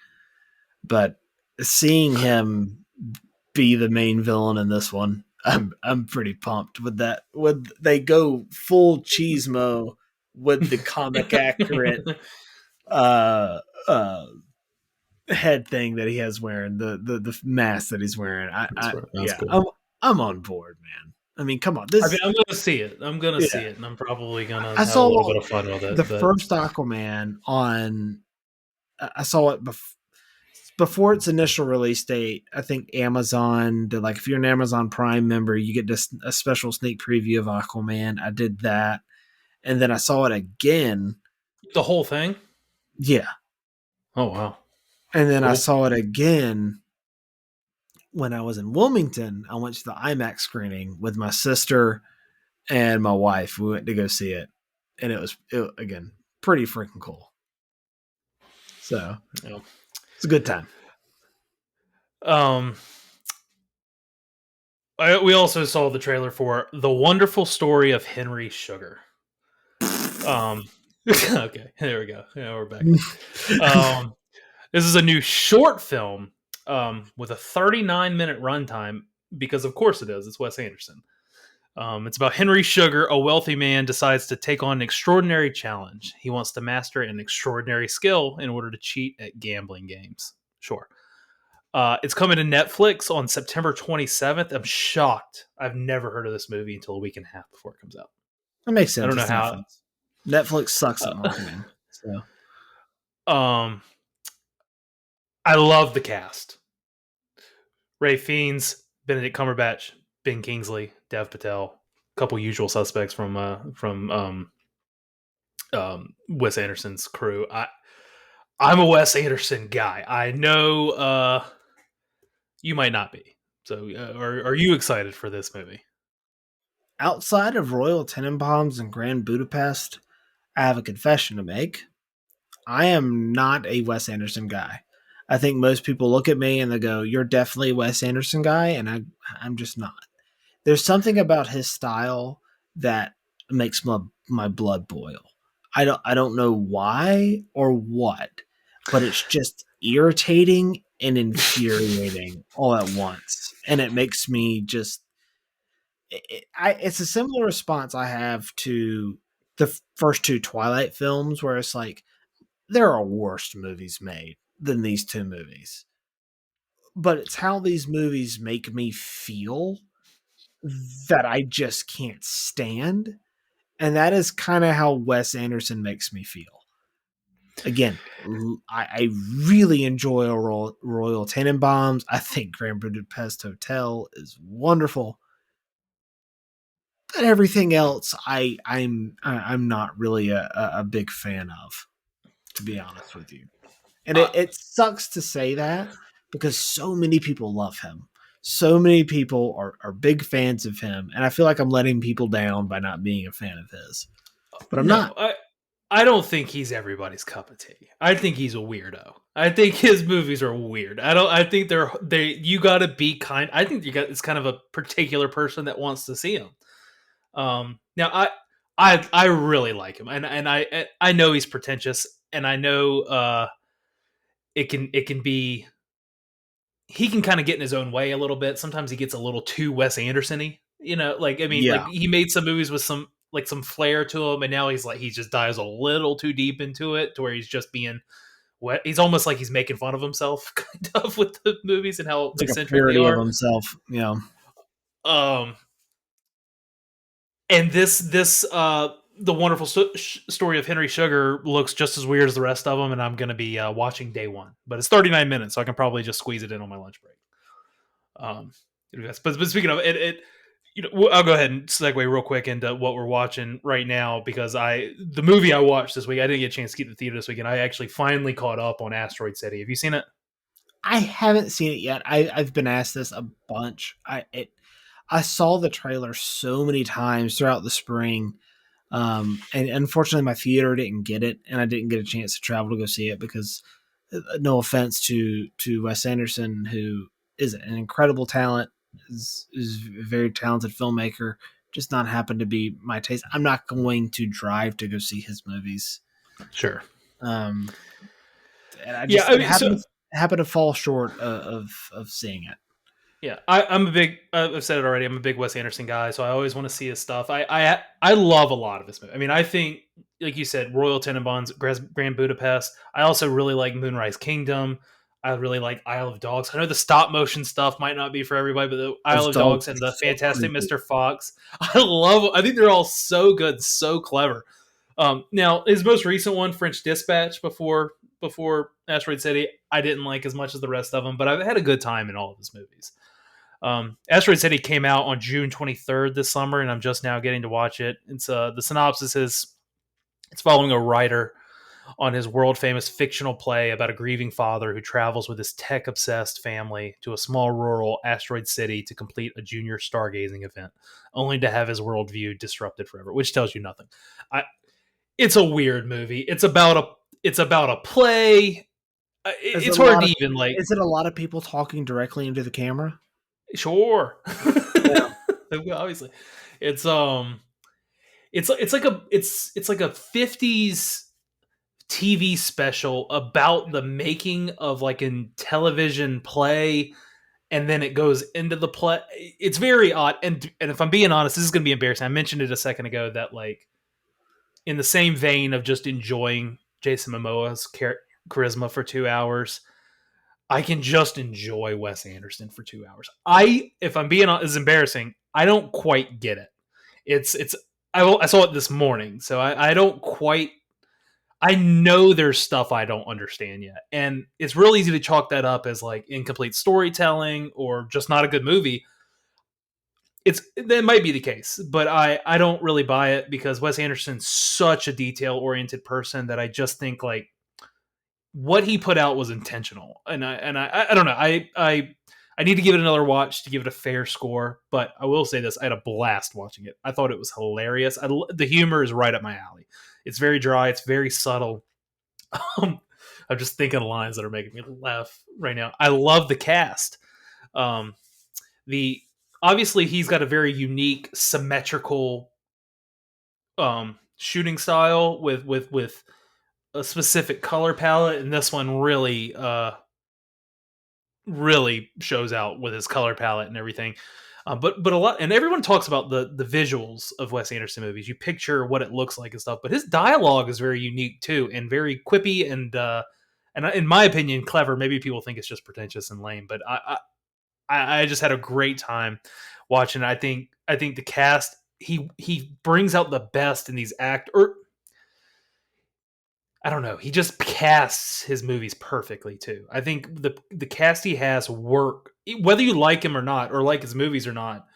But seeing him be the main villain in this one, I'm pretty pumped with that. Would they go full cheesemo with the comic accurate uh uh head thing that he has wearing, the mask that he's wearing? That's Yeah, cool. I'm on board, man. I mean, come on, I mean, this I'm gonna see it. I'm gonna see yeah. it, and I'm probably gonna I have a little saw bit of fun with the it. But first Aquaman on. I saw it before its initial release date. I think Amazon did, like, if you're an Amazon Prime member, you get this a special sneak preview of Aquaman. I did that, and then I saw it again. the whole thing. Yeah, Oh wow, and then I cool. saw it again when I was in Wilmington. I went to the IMAX screening with my sister and my wife. We went to go see it, and again pretty freaking cool. So Yeah. it's a good time. Um, we also saw the trailer for The Wonderful Story of Henry Sugar. Um, okay, there we go. Yeah, we're back in. Um, this is a new short film with a 39-minute runtime because, of course, it is. It's Wes Anderson. It's about Henry Sugar, a wealthy man, decides to take on an extraordinary challenge. He wants to master an extraordinary skill in order to cheat at gambling games. Sure. It's coming to Netflix on September 27th. I'm shocked. I've never heard of this movie until a week and a half before it comes out. That makes I don't sense. know It's how. Netflix. Netflix sucks at Uh, marketing. So um, I love the cast. Ray Fiennes, Benedict Cumberbatch, Ben Kingsley, Dev Patel, a couple usual suspects from Wes Anderson's crew. I'm a Wes Anderson guy. I know you might not be. So, are you excited for this movie? outside of Royal Tenenbaums and Grand Budapest, I have a confession to make. I am not a Wes Anderson guy. I think most people look at me and they go, "You're definitely a Wes Anderson guy," and I'm just not. There's something about his style that makes my blood boil. I don't know why or what, but it's just irritating and infuriating all at once, and it makes me just. It's a similar response I have to the first two Twilight films, where it's like there are worse movies made than these two movies, but it's how these movies make me feel that I just can't stand. And that is kind of how Wes Anderson makes me feel. Again, I really enjoy Royal Tenenbaums. I think Grand Budapest Hotel is wonderful. But everything else, I'm not really a big fan of, to be honest with you. And Uh, it sucks to say that because so many people love him. So many people are big fans of him, and I feel like I'm letting people down by not being a fan of his. But I'm no, not. I don't think he's everybody's cup of tea. I think he's a weirdo. I think his movies are weird. I don't. I think they. You got to be kind. I think you got. It's kind of a particular person that wants to see him. Now I really like him, and I know he's pretentious, and I know it can be he can kind of get in his own way a little bit. Sometimes he gets a little too Wes Anderson-y. Like I mean, like Yeah, he made some movies with some flair to him, and now he just dives a little too deep into it to where he's just being wet. He's almost like he's making fun of himself, kind of, with the movies and how it's like a eccentric they parody of are. himself. Um, and this the wonderful story of Henry Sugar looks just as weird as the rest of them, and I'm going to be watching day one. But it's 39 minutes, so I can probably just squeeze it in on my lunch break. Um, but speaking of it, I'll go ahead and segue real quick into what we're watching right now because the movie I watched this week, I didn't get a chance to keep the theater this week, and I actually finally caught up on Asteroid City. Have you seen it? I haven't seen it yet. I've been asked this a bunch. I saw the trailer so many times throughout the spring. And unfortunately, my theater didn't get it, and I didn't get a chance to travel to go see it because, no offense to Wes Anderson, who is an incredible talent, is a very talented filmmaker, just not happen to be my taste. I'm not going to drive to go see his movies. Sure. Um, and I Yeah, just I mean, so happened to fall short of seeing it. yeah, I'm a big. I've said it already. I'm a big Wes Anderson guy, so I always want to see his stuff. I love a lot of his movies. I mean, I think, like you said, Royal Tenenbaums, Grand Budapest. I also really like Moonrise Kingdom. I really like Isle of Dogs. I know the stop motion stuff might not be for everybody, but the Isle Those of dogs Dogs are and the so Fantastic creepy. Mr. Fox. I love. I think they're all so good, so clever. Now his most recent one, French Dispatch, before Asteroid City, I didn't like as much as the rest of them, but I've had a good time in all of his movies. Astroid City came out on June 23rd this summer, and I'm just now getting to watch it. It's the synopsis is it's following a writer on his world famous fictional play about a grieving father who travels with his tech obsessed family to a small rural asteroid city to complete a junior stargazing event, only to have his worldview disrupted forever. Which tells you nothing. I, it's a weird movie. It's about a play. Is it It's a hard lot to of even like. is it a lot of people talking directly into the camera? Sure. Yeah. Obviously, it's it's like a 50s TV special about the making of like a television play, and then it goes into the play. It's very odd, and if I'm being honest, this is going to be embarrassing. I mentioned it a second ago that like in the same vein of just enjoying Jason Momoa's charisma for 2 hours, I can just enjoy Wes Anderson for 2 hours. If I'm being honest, it's embarrassing. I don't quite get it. It's I saw it this morning, so I don't quite. I know there's stuff I don't understand yet, and it's real easy to chalk that up as like incomplete storytelling or just not a good movie. That might be the case, but I don't really buy it because Wes Anderson's such a detail oriented person that I just think like what he put out was intentional, and I don't know. I need to give it another watch to give it a fair score, but I will say this: I had a blast watching it. I thought it was hilarious. The humor is right up my alley. It's very dry. It's very subtle. I'm just thinking of lines that are making me laugh right now. I love the cast. Um, the Obviously he's got a very unique symmetrical shooting style with a specific color palette, and this one really shows out with his color palette and everything. But a lot, and everyone talks about the visuals of Wes Anderson movies. You picture what it looks like and stuff, but his dialogue is very unique too, and very quippy and in my opinion, clever. Maybe people think it's just pretentious and lame, but I just had a great time watching it. I think the cast he brings out the best in these or I don't know. He just casts his movies perfectly too. I think the cast he has work whether you like him or not, or like his movies or not.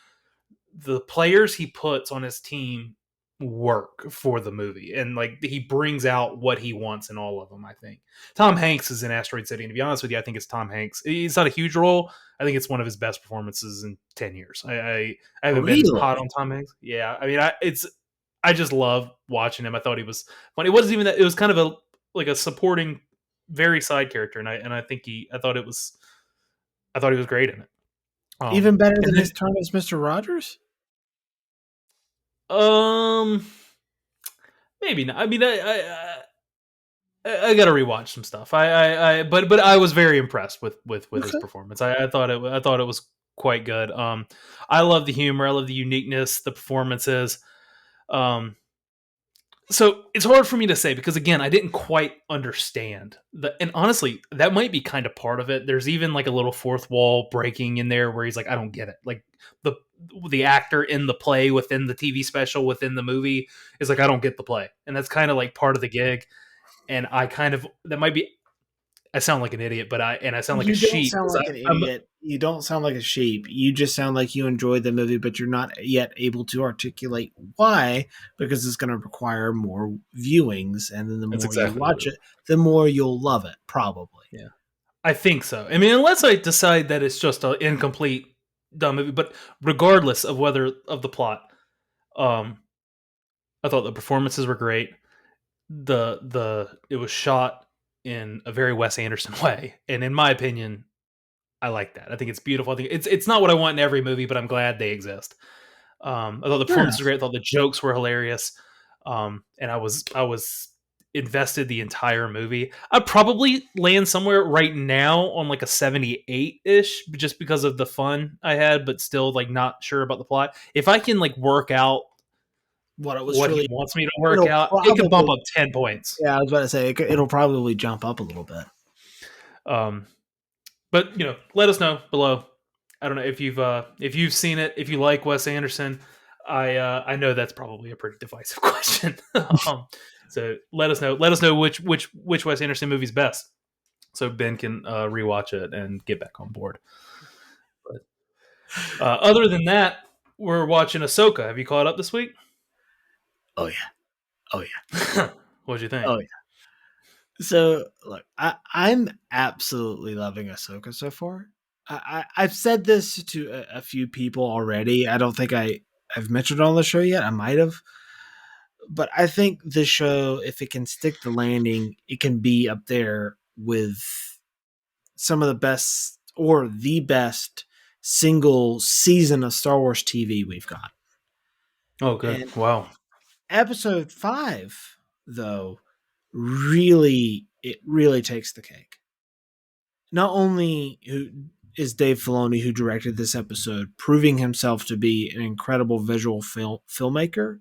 The players he puts on his team work for the movie, and like he brings out what he wants in all of them. I think Tom Hanks is in Asteroid City, and to be honest with you, I think it's Tom Hanks. It's not a huge role. I think it's one of his best performances in 10 years. I haven't been hot Really? on Tom Hanks. Yeah, I mean, I just love watching him. I thought he was funny. It wasn't even that. It was kind of a like a supporting, very side character, and I think I thought he was great in it. Even better And than then his turn as Mr. Rogers? um, maybe not. I mean, I got to rewatch some stuff. But I was very impressed with his Okay. performance. I thought it was quite good. I love the humor. I love the uniqueness, the performances. Um, so it's hard for me to say because again, I didn't quite understand and honestly, that might be kind of part of it. There's even like a little fourth wall breaking in there where he's like, I don't get it. Like the the actor in the play within the TV special within the movie is like, I don't get the play, and that's kind of like part of the gig. And I kind of that might be I sound like an idiot, but I sound like a You don't sheep sound because like an I'm idiot. You don't sound like a sheep. You just sound like you enjoyed the movie, but you're not yet able to articulate why, because it's going to require more viewings. And then the That's more you exactly what watch it it, is. the more you'll love it, probably. Yeah, I think so. I mean, unless I decide that it's just an incomplete dumb movie, but regardless of whether of the plot, um, I thought the performances were great. The it was shot in a very Wes Anderson way, and in my opinion, I like that. I think it's beautiful. I think it's not what I want in every movie, but I'm glad they exist. I thought the Fair performance was enough. great. I thought the jokes were hilarious, and I was invested the entire movie. I'd probably land somewhere right now on like a 78 ish, just because of the fun I had, but still like not sure about the plot. If I can like work out What it was what he truly, wants me to work it'll out, it could bump probably, up 10 points. yeah, I was about to say it'll probably jump up a little bit. Um, but let us know below. I don't know if you've seen it, if you like Wes Anderson. I know that's probably a pretty divisive question. So let us know. Let us know which Wes Anderson movie's best, so Ben can rewatch it and get back on board. But other than that, we're watching Ahsoka. Have you caught up this week? Oh yeah, oh yeah, What'd you think? oh yeah. So look, I'm absolutely loving Ahsoka so far. I've said this to a few people already. I don't think I've mentioned it on the show yet. I might have, but I think this show, if it can stick the landing, it can be up there with some of the best or the best single season of Star Wars TV we've got. Oh, good. And Wow. episode 5, though, really takes the cake. Not only is Dave Filoni, who directed this episode, proving himself to be an incredible visual filmmaker,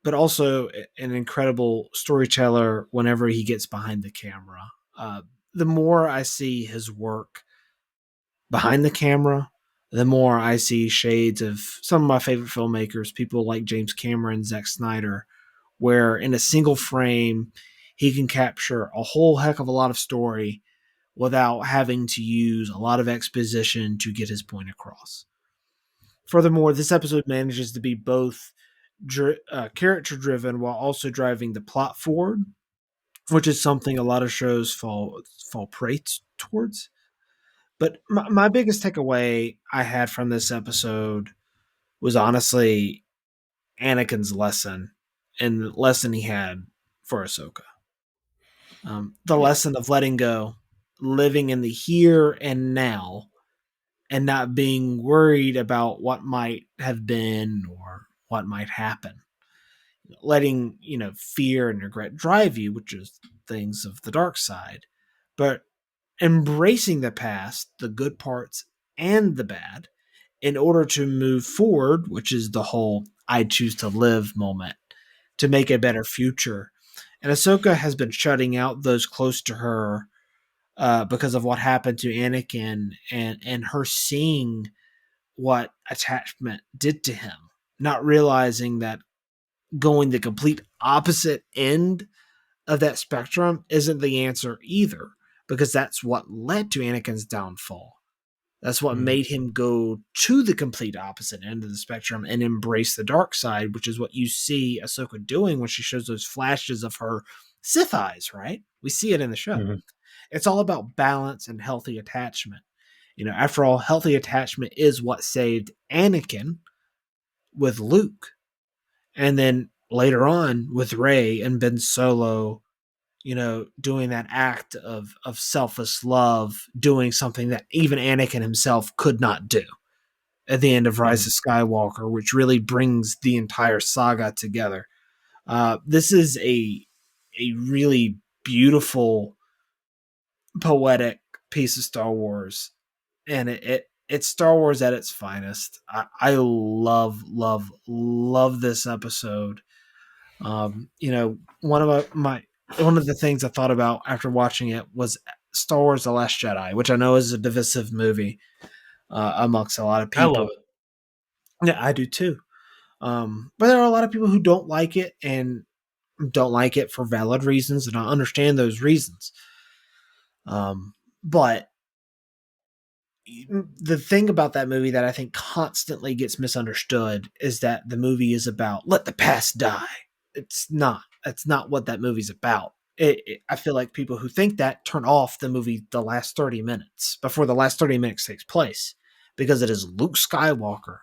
but also an incredible storyteller whenever he gets behind the camera. The more I see his work behind the camera, the more I see shades of some of my favorite filmmakers, people like James Cameron, Zack Snyder, where in a single frame, he can capture a whole heck of a lot of story without having to use a lot of exposition to get his point across. Furthermore, this episode manages to be both character driven while also driving the plot forward, which is something a lot of shows fall prey towards. But my biggest takeaway I had from this episode was honestly Anakin's lesson and the lesson he had for Ahsoka. The Yeah. lesson of letting go, living in the here and now, and not being worried about what might have been or what might happen. Letting, fear and regret drive you, which is things of the dark side, but embracing the past, the good parts and the bad, in order to move forward, which is the whole I choose to live moment, to make a better future. And Ahsoka has been shutting out those close to her because of what happened to Anakin and her seeing what attachment did to him, not realizing that going the complete opposite end of that spectrum isn't the answer either, because that's what led to Anakin's downfall. That's what Mhm. made him go to the complete opposite end of the spectrum and embrace the dark side, which is what you see Ahsoka doing when she shows those flashes of her Sith eyes, right? We see it in the show. Mhm. It's all about balance and healthy attachment. After all, healthy attachment is what saved Anakin with Luke. And then later on with Rey and Ben Solo, doing that act of selfless love, doing something that even Anakin himself could not do at the end of Rise Mhm. of Skywalker, which really brings the entire saga together. This is a really beautiful, poetic piece of Star Wars, and it's Star Wars at its finest. I love this episode. One of the things I thought about after watching it was Star Wars: The Last Jedi, which I know is a divisive movie amongst a lot of I love people. it. Yeah, I do too. But there are a lot of people who don't like it and don't like it for valid reasons, and I understand those reasons. But the thing about that movie that I think constantly gets misunderstood is that the movie is about let the past die. It's not. That's not what that movie's about. I feel like people who think that turn off the movie the last 30 minutes before the last 30 minutes takes place, because it is Luke Skywalker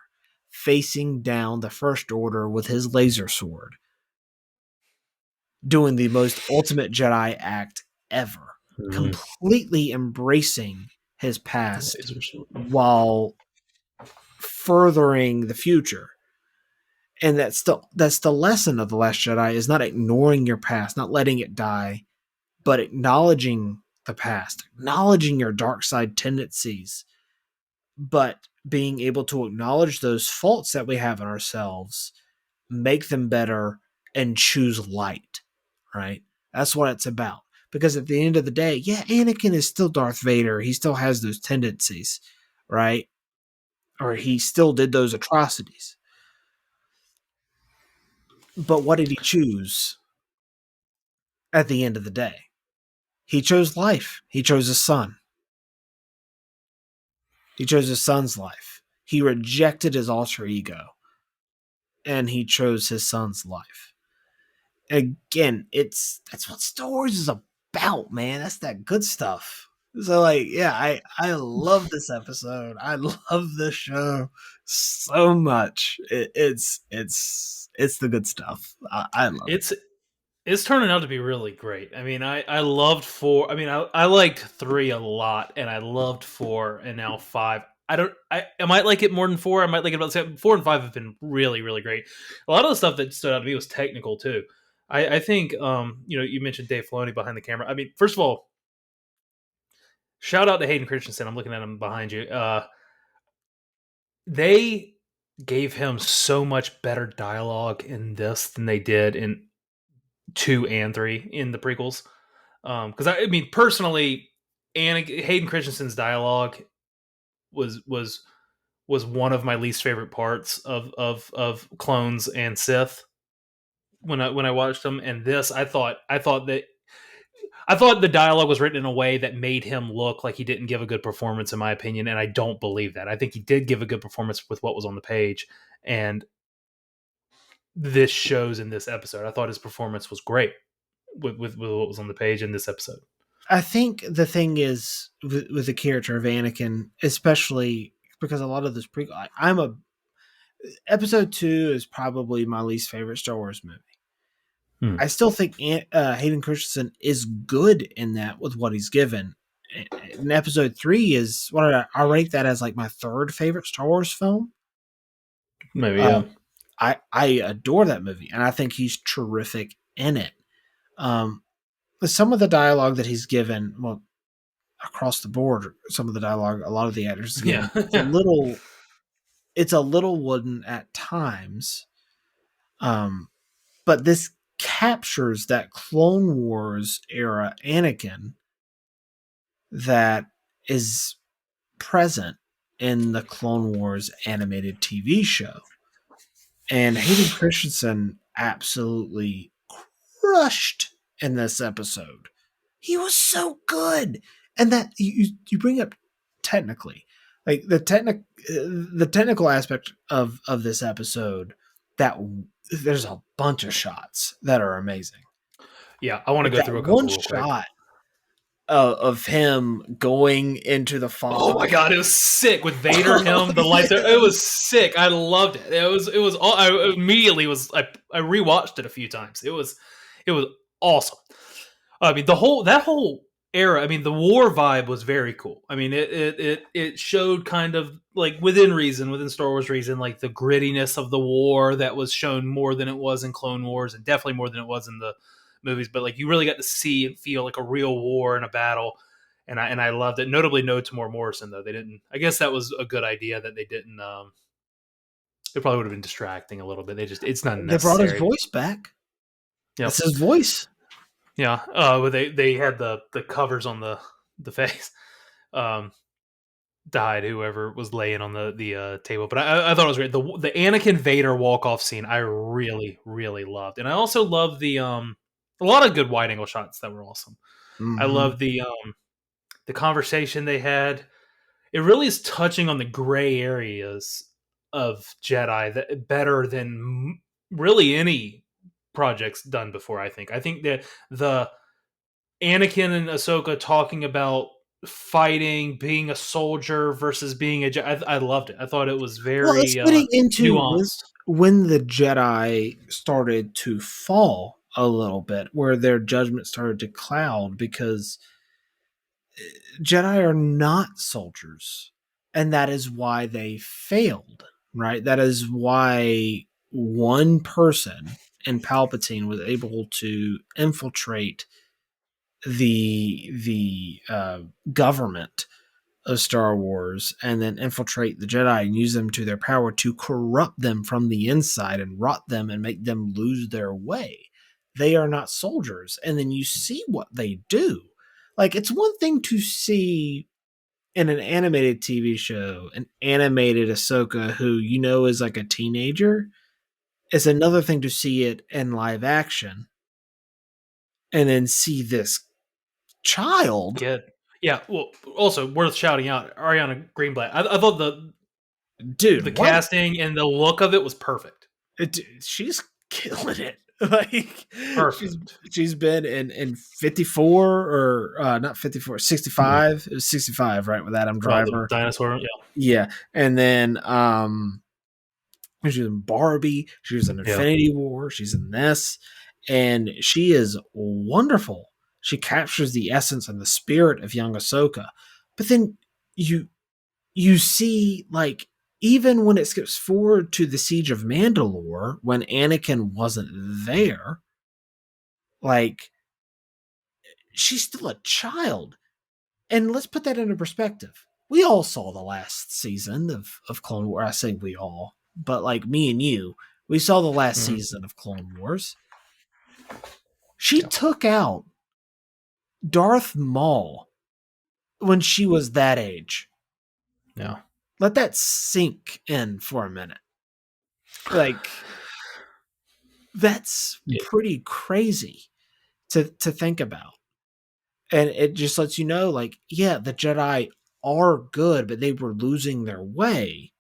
facing down the First Order with his laser sword, doing the most ultimate Jedi act ever, Mhm. completely embracing his The past laser sword. while furthering the future. And that's the lesson of the Last Jedi is not ignoring your past, not letting it die, but acknowledging the past, acknowledging your dark side tendencies, but being able to acknowledge those faults that we have in ourselves, make them better, and choose light, right? That's what it's about. Because at the end of the day, yeah, Anakin is still Darth Vader. He still has those tendencies, right? Or he still did those atrocities. But what did he choose at the end of the day? He chose life. He chose his son. He chose his son's life. He rejected his alter ego and he chose his son's life. Again, that's what Star Wars is about, man. That's that good stuff. So like, yeah, I love this episode. I love this show so much. It's the good stuff. I love it. It's turning out to be really great. I mean, I loved four. I mean, I liked three a lot, and I loved four, and now five. I might like it more than four. I might like it about seven. Four and five have been really, really great. A lot of the stuff that stood out to me was technical too. I think, you mentioned Dave Filoni behind the camera. I mean, first of all, shout out to Hayden Christensen. I'm looking at him behind you. They gave him so much better dialogue in this than they did in two and three in the prequels. Because I mean, personally, Hayden Christensen's dialogue was one of my least favorite parts of Clones and Sith when I watched them. And this, I thought the dialogue was written in a way that made him look like he didn't give a good performance, in my opinion. And I don't believe that. I think he did give a good performance with what was on the page, and this shows in this episode. I thought his performance was great with what was on the page in this episode. I think the thing is with the character of Anakin, especially because a lot of this prequel, I'm a episode 2 is probably my least favorite Star Wars movie. I still think Hayden Christensen is good in that with what he's given. And episode 3 is what I rate that as like my third favorite Star Wars film. Maybe, yeah. I adore that movie, and I think he's terrific in it. Some of the dialogue that he's given, well, across the board, some of the dialogue, a lot of the actors given, Yeah. it's a little wooden at times. But this captures that Clone Wars era Anakin that is present in the Clone Wars animated TV show. And Hayden Christensen absolutely crushed in this episode. He was so good. And that you bring up technically, like the technical aspect of this episode, that there's a bunch of shots that are amazing. Yeah, I want to Like go that through a one couple real quick. shot of him going into the Oh fog. my god, it was sick with Vader, him, the lights. Yeah. It was sick. I loved it. It was all. I immediately was. I rewatched it a few times. It was awesome. I mean, that whole era. I mean, the war vibe was very cool. I mean, it showed kind of like within Star Wars reason, like the grittiness of the war that was shown more than it was in Clone Wars, and definitely more than it was in the movies. But like you really got to see and feel like a real war and a battle. And I loved it. Notably, no Tamora Morrison though. They didn't. I guess that was a good idea that they didn't. It probably would have been distracting a little bit. It's not They brought his necessary. voice back. Yep. That's his voice. Yeah. They had the covers on the face. Um, died whoever was laying on the table, but I thought it was great. The Anakin Vader walk off scene I really really loved, and I also loved a lot of good wide angle shots that were awesome. I Mm-hmm. love the conversation they had. It really is touching on the gray areas of Jedi that better than really any projects done before. I think that the Anakin and Ahsoka talking about fighting, being a soldier versus being a Jedi. I loved it. I thought it was Well, it's very getting into nuanced. when the Jedi started to fall a little bit, where their judgment started to cloud because Jedi are not soldiers, and that is why they failed. Right? That is why one person in Palpatine was able to infiltrate the government of Star Wars and then infiltrate the Jedi and use them to their power to corrupt them from the inside and rot them and make them lose their way. They are not soldiers. And then you see what they do. Like, it's one thing to see in an animated TV show an animated Ahsoka who you know is like a teenager. It's another thing to see it in live action and then see this child. Yeah, yeah. Well, also worth shouting out Ariana Greenblatt. I thought the Dude, what? casting and the look of it was perfect. She's killing it. Like she's Perfect. she's been in 54 or not 54, 65. It was 65, right, with Adam The Driver. dinosaur. Yeah, Yeah. And then she was in Barbie, she was in yeah. Infinity War, she's in this, and she is wonderful. She captures the essence and the spirit of young Ahsoka. But then you you see, like, even when it skips forward to the Siege of Mandalore, when Anakin wasn't there, like, she's still a child. And let's put that into perspective. We all saw the last season of Clone Wars. I say we all, but like me and you, we saw the last Mhm. season of Clone Wars. She Yeah, took out Darth Maul when she was that age. yeah, Let that sink in for a minute. Like, that's yeah. pretty crazy to think about. And it just lets you know, like, yeah, the Jedi are good, but they were losing their way.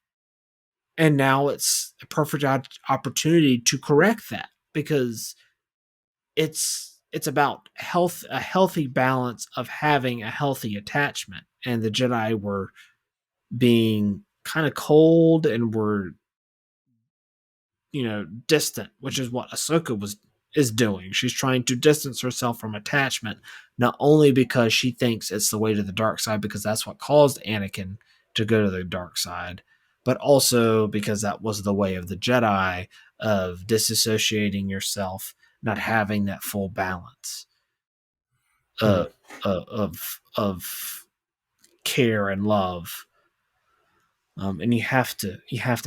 And now it's a perfect opportunity to correct that because it's about a healthy balance of having a healthy attachment. And the Jedi were being kind of cold and were, distant, which is what Ahsoka was is doing. She's trying to distance herself from attachment, not only because she thinks it's the way to the dark side, because that's what caused Anakin to go to the dark side, but also because that was the way of the Jedi of disassociating yourself, not having that full balance uh, Mhm. of care and love. And you have to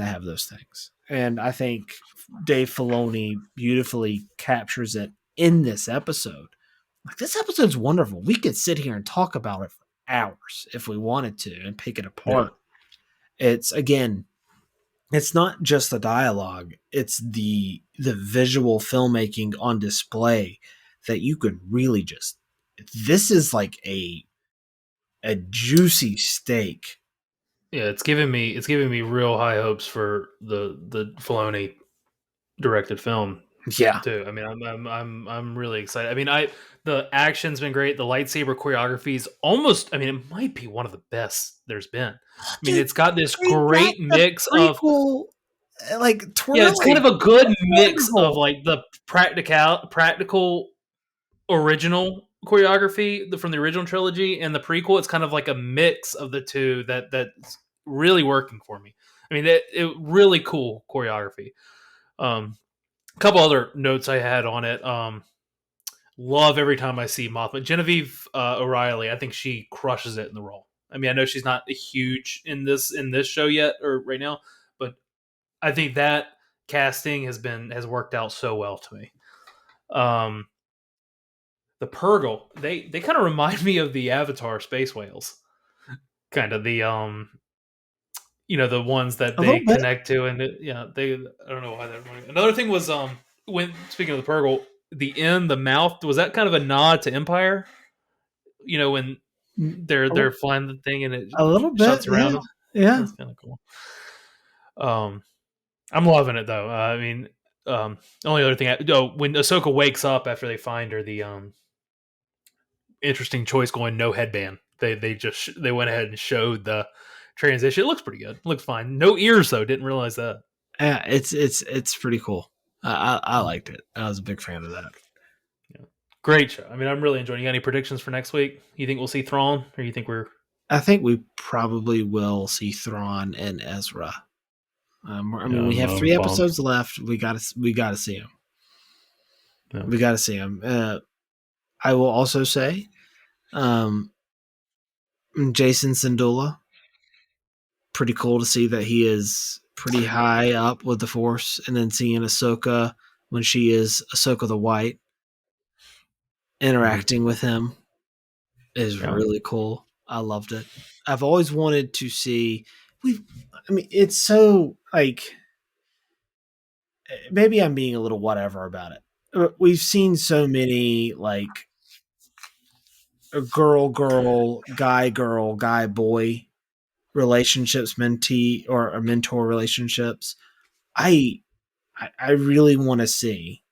have those things. And I think Dave Filoni beautifully captures it in this episode. Like, this episode's wonderful. We could sit here and talk about it for hours if we wanted to and pick it Yeah. apart. It's again, it's not just the dialogue; it's the visual filmmaking on display that you could really just. This is like a juicy steak. Yeah, it's giving me real high hopes for the Filoni directed film Yeah, too. I mean, I'm really excited. I mean, the action's been great. The lightsaber choreography is almost. I mean, it might be one of the best there's been. I mean, dude, it's got this bring back great the mix of. prequel, like, Yeah, it's kind twirling. of a good mix of Wonderful. like the practical original choreography from the original trilogy and the prequel. It's kind of like a mix of the two that's really working for me. I mean, it really cool choreography. A couple other notes I had on it. Love every time I see Mothma. Genevieve O'Reilly, I think she crushes it in the role. I mean, I know she's not huge in this show yet or right now, but I think that casting has worked out so well to me. Um, the Purgle, they kind of remind me of the Avatar space whales, kind of the ones that A they little bit. connect to, and they I don't know why they're running. Another thing was when speaking of the Purgle, the end, the mouth, was that kind of a nod to Empire? When they're flying the thing and it A little bit, shuts yeah, around them. yeah. That's kind of cool. Um, I'm loving it though. I mean, only other thing, when Ahsoka wakes up after they find her, the interesting choice going no headband. They went ahead and showed the transition. It looks pretty good. It looks fine. No ears though. Didn't realize that. Yeah, it's pretty cool. I liked it. I was a big fan of that. Yeah. Great show. I mean, I'm really enjoying it. You got any predictions for next week? You think we'll see Thrawn, or you think we're I think we probably will see Thrawn and Ezra. I Yeah, mean, we have I'm three pumped. episodes left. We gotta see them. Yeah. We gotta see them. I will also say, um, Jason Sindula. Pretty cool to see that he is pretty high up with the Force, and then seeing Ahsoka when she is Ahsoka the White Mhm. interacting with him is Yeah. really cool. I loved it. I've always wanted to see. We, I mean, it's so like maybe I'm being a little whatever about it. We've seen so many like guy boy relationships, mentee or mentor relationships. I I really want to see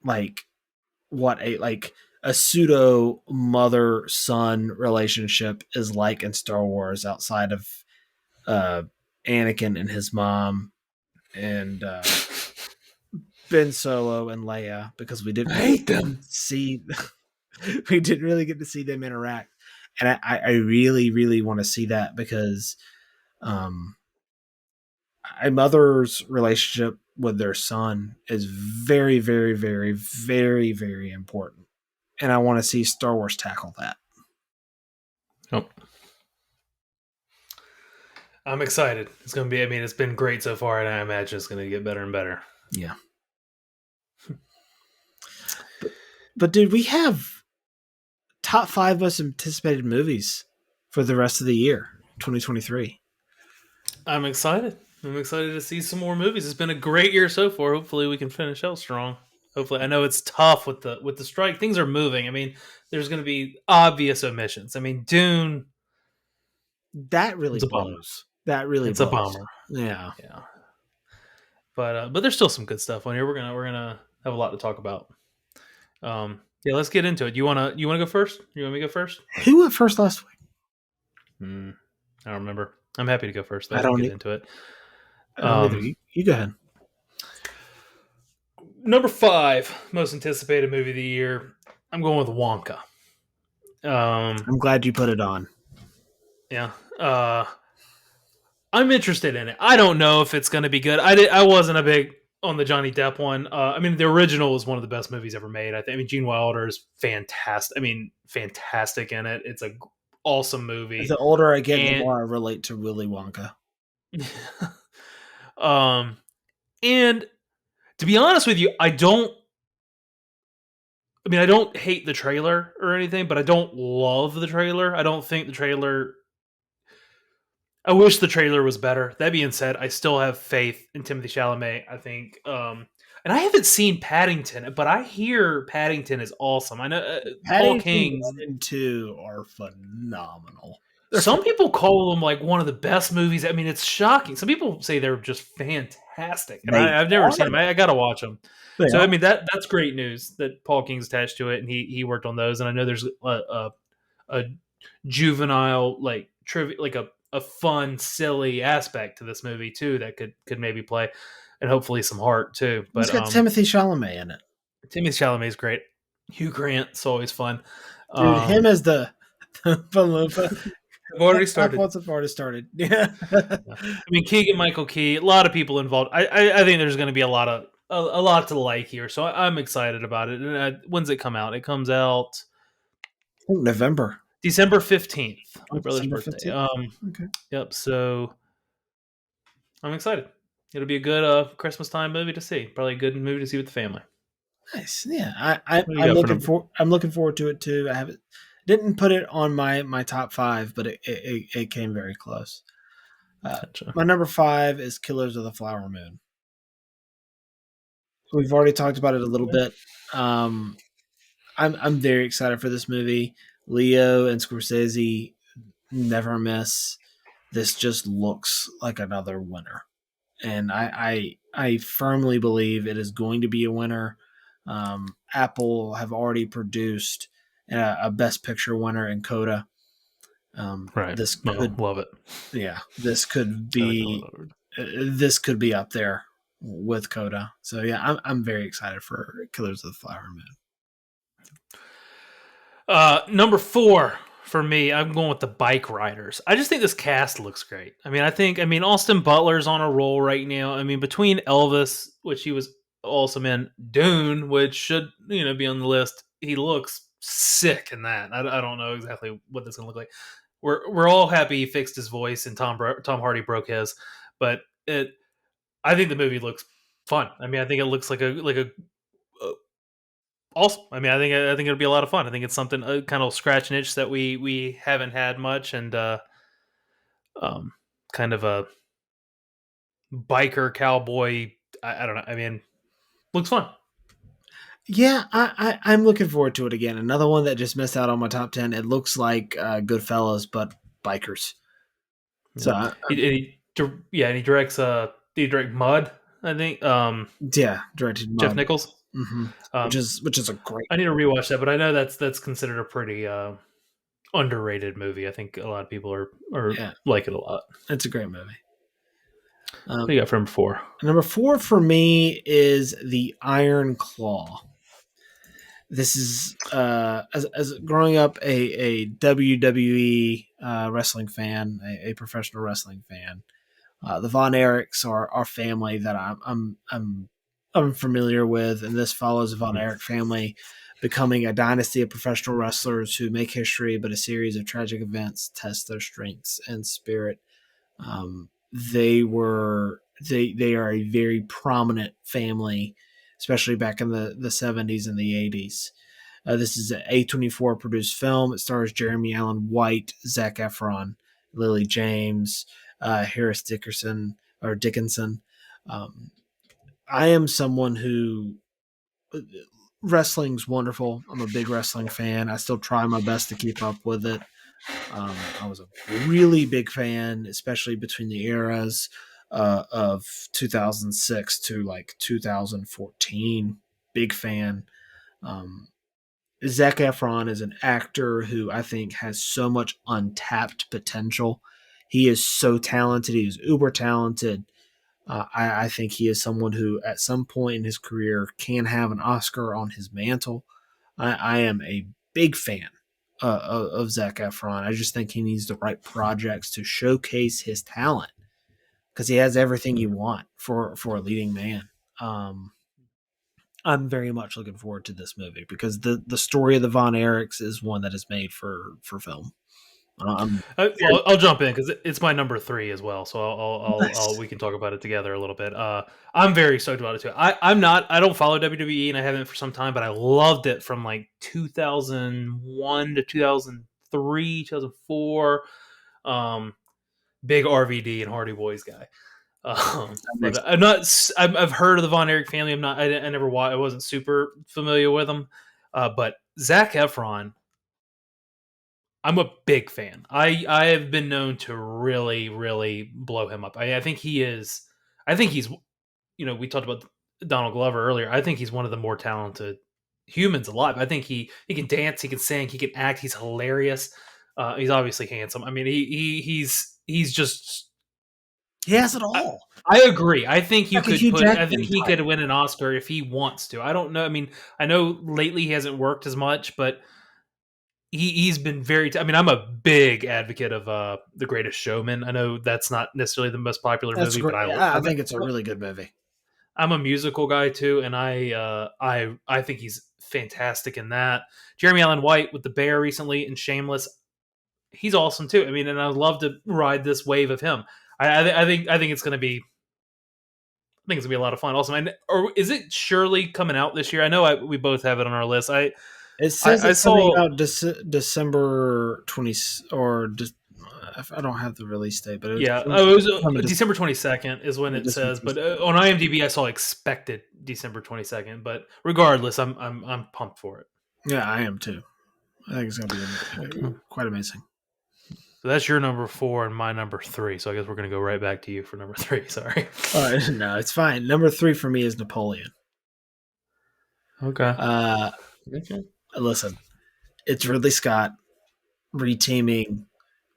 like what a pseudo mother son relationship is like in Star Wars outside of uh Anakin and his mom and Ben Solo and Leia because we I didn't really hate them. see we didn't really get to see them interact. And I really, really want to see that because um a mother's relationship with their son is very, very, very, very, very important. And I want to see Star Wars tackle that. Oh, I'm excited. It's gonna be. I mean, it's been great so far, and I imagine it's gonna get better and better. Yeah. But dude, we have top five most anticipated movies for the rest of the year, 2023. I'm excited. I'm excited to see some more movies. It's been a great year so far. Hopefully, we can finish out strong. Hopefully, I know it's tough with the strike. Things are moving. I mean, there's going to be obvious omissions. I mean, Dune. That really It's a bummer. blows. That really It's a blows. bummer. Yeah. Yeah, but there's still some good stuff on here. We're gonna have a lot to talk about. Yeah, let's get into it. You wanna go first? You want me to go first? Who went first last week? Hmm, I don't remember. I'm happy to go first I though. We'll don't. get into it. I don't either. Um, You go ahead. Number 5 most anticipated movie of the year. I'm going with Wonka. Um, I'm glad you put it on. yeah. I'm interested in it. I don't know if it's going to be good. I wasn't a big on the Johnny Depp one. I mean, the original is one of the best movies ever made. I think. I mean, Gene Wilder is fantastic. I mean, fantastic in it. It's a awesome movie. The older I get, the And more I relate to Willy Wonka. um, and to be honest with you, I don't. I mean, I don't hate the trailer or anything, but I don't love the trailer. I don't think the trailer. I wish the trailer was better. That being said, I still have faith in Timothy Chalamet. I think, and I haven't seen Paddington, but I hear Paddington is awesome. I know Paul Paddington 1 King's. and 2 are phenomenal. They're Some people call them like one of the best movies. I mean, it's shocking. Some people say they're just fantastic, and they I've never are. seen them. I got to watch them. They So I are. mean that's great news that Paul King's attached to it, and he worked on those. And I know there's a juvenile like trivia, like a fun, silly aspect to this movie too that could maybe play, and hopefully some heart too. It's But got Timothy Chalamet in it. Timothy Chalamet's great. Hugh Grant's always fun. Dude, him Um, as the Palumpa. I've already I've started. once already started. Yeah. Yeah. I mean, Keegan Michael Key, a lot of people involved. I think there's going to be a lot to like here, so I'm excited about it. And when's it come out? It comes out November. December 15th, my Oh, brother's December birthday. 15th. Okay. Yep. So I'm excited. It'll be a good Christmas time movie to see. Probably a good movie to see with the family. Nice. Yeah. What do you got for number? I'm looking forward to it too. I haven't didn't put it on my top five, but it came very close. Gotcha. My number five is Killers of the Flower Moon. We've already talked about it a little bit. Um, I'm very excited for this movie. Leo and Scorsese never miss. This just looks like another winner, and I firmly believe it is going to be a winner. Apple have already produced a Best Picture winner in Coda. Right. This Oh, could, love it. yeah, I think I'll love it. this could be up there with Coda. So yeah, I'm very excited for Killers of the Flower Moon. Number 4 for me, I'm going with the bike riders. I just think this cast looks great. I mean Austin Butler's on a roll right now. I mean between Elvis, which he was awesome in, Dune, which should be on the list. He looks sick in that. I don't know exactly what that's gonna look like. We're all happy he fixed his voice and Tom Hardy broke his, but it I think the movie looks fun. I mean I think it looks like a awesome. I think it'll be a lot of fun. I think it's something kind of scratch an itch that we haven't had much, and um, kind of a biker cowboy. I don't know. I mean, looks fun. Yeah, I'm looking forward to it again. Another one that just missed out on my top 10. It looks like Goodfellas, but bikers. So, Yeah, and he directs. He direct Mud. I think. yeah, directed Jeff Mud. Nichols. Hmm. which Um, is a great I need to rewatch that, but I know that's considered a pretty underrated movie. I think a lot of people are yeah, like it a lot. it's a great movie. What do you got for number 4? Number 4 for me is the Iron Claw. This is as growing up a WWE wrestling fan, a professional wrestling fan. The Von Erichs are our family that I'm familiar with, and this follows the Von Erich family becoming a dynasty of professional wrestlers who make history, but a series of tragic events test their strengths and spirit. They are a very prominent family, especially back in the 70s and the 80s. This is an A24 produced film. It stars Jeremy Allen White, Zac Efron, Lily James, Harris Dickinson. Um, I am someone who wrestling's wonderful. I'm a big wrestling fan. I still try my best to keep up with it. I was a really big fan, especially between the eras of 2006 to like 2014. Big fan. Um, Zac Efron is an actor who I think has so much untapped potential. He is so talented. He is uber talented. I think he is someone who, at some point in his career, can have an Oscar on his mantle. I am a big fan of Zac Efron. I just think he needs the right projects to showcase his talent because he has everything you want for a leading man. I'm very much looking forward to this movie because the story of the Von Erichs is one that is made for film. I'm very I'll jump in because it's my number 3 as well. So nice. we can talk about it together a little bit. I'm very stoked about it too. I don't follow WWE and I haven't for some time, but I loved it from like 2001 to 2003, 2004. Big RVD and Hardy Boys guy. That But makes I'm not. I've heard of the Von Erich family. I'm not. I never. I wasn't super familiar with them. But Zac Efron, I'm a big fan. I have been known to really blow him up. I think he is. I think he's. We talked about Donald Glover earlier. I think he's one of the more talented humans alive. I think he can dance, he can sing, he can act. He's hilarious. He's obviously handsome. I mean, he's just. he has it I, all. I agree. I think you Like a could Hugh put. I think Jackman he type. could win an Oscar if he wants to. I don't know. I mean, I know lately he hasn't worked as much, but he's been very. I mean, I'm a big advocate of The Greatest Showman. I know that's not necessarily the most popular That's movie, but great. I think it's a really good movie. I'm a musical guy too, and I think he's fantastic in that. Jeremy Allen White with The Bear recently and Shameless, he's awesome too. I mean, and I'd love to ride this wave of him. I think it's gonna be. I think it's gonna be a lot of fun. Also, or is it surely coming out this year? I know we both have it on our list. It says I it's coming saw. out December 20 I don't have the release date, but it's Yeah, oh, it was coming December 22nd is when it December says, but 22nd. on IMDb I saw expected December 22nd. But regardless, I'm pumped for it. Yeah, I am too. I think it's going to Okay. be quite amazing. So that's your number 4 and my number 3. So I guess we're gonna go right back to you for number 3. Sorry. No, it's fine. Number 3 for me is Napoleon. Okay. Uh, Okay. Listen, it's Ridley Scott reteaming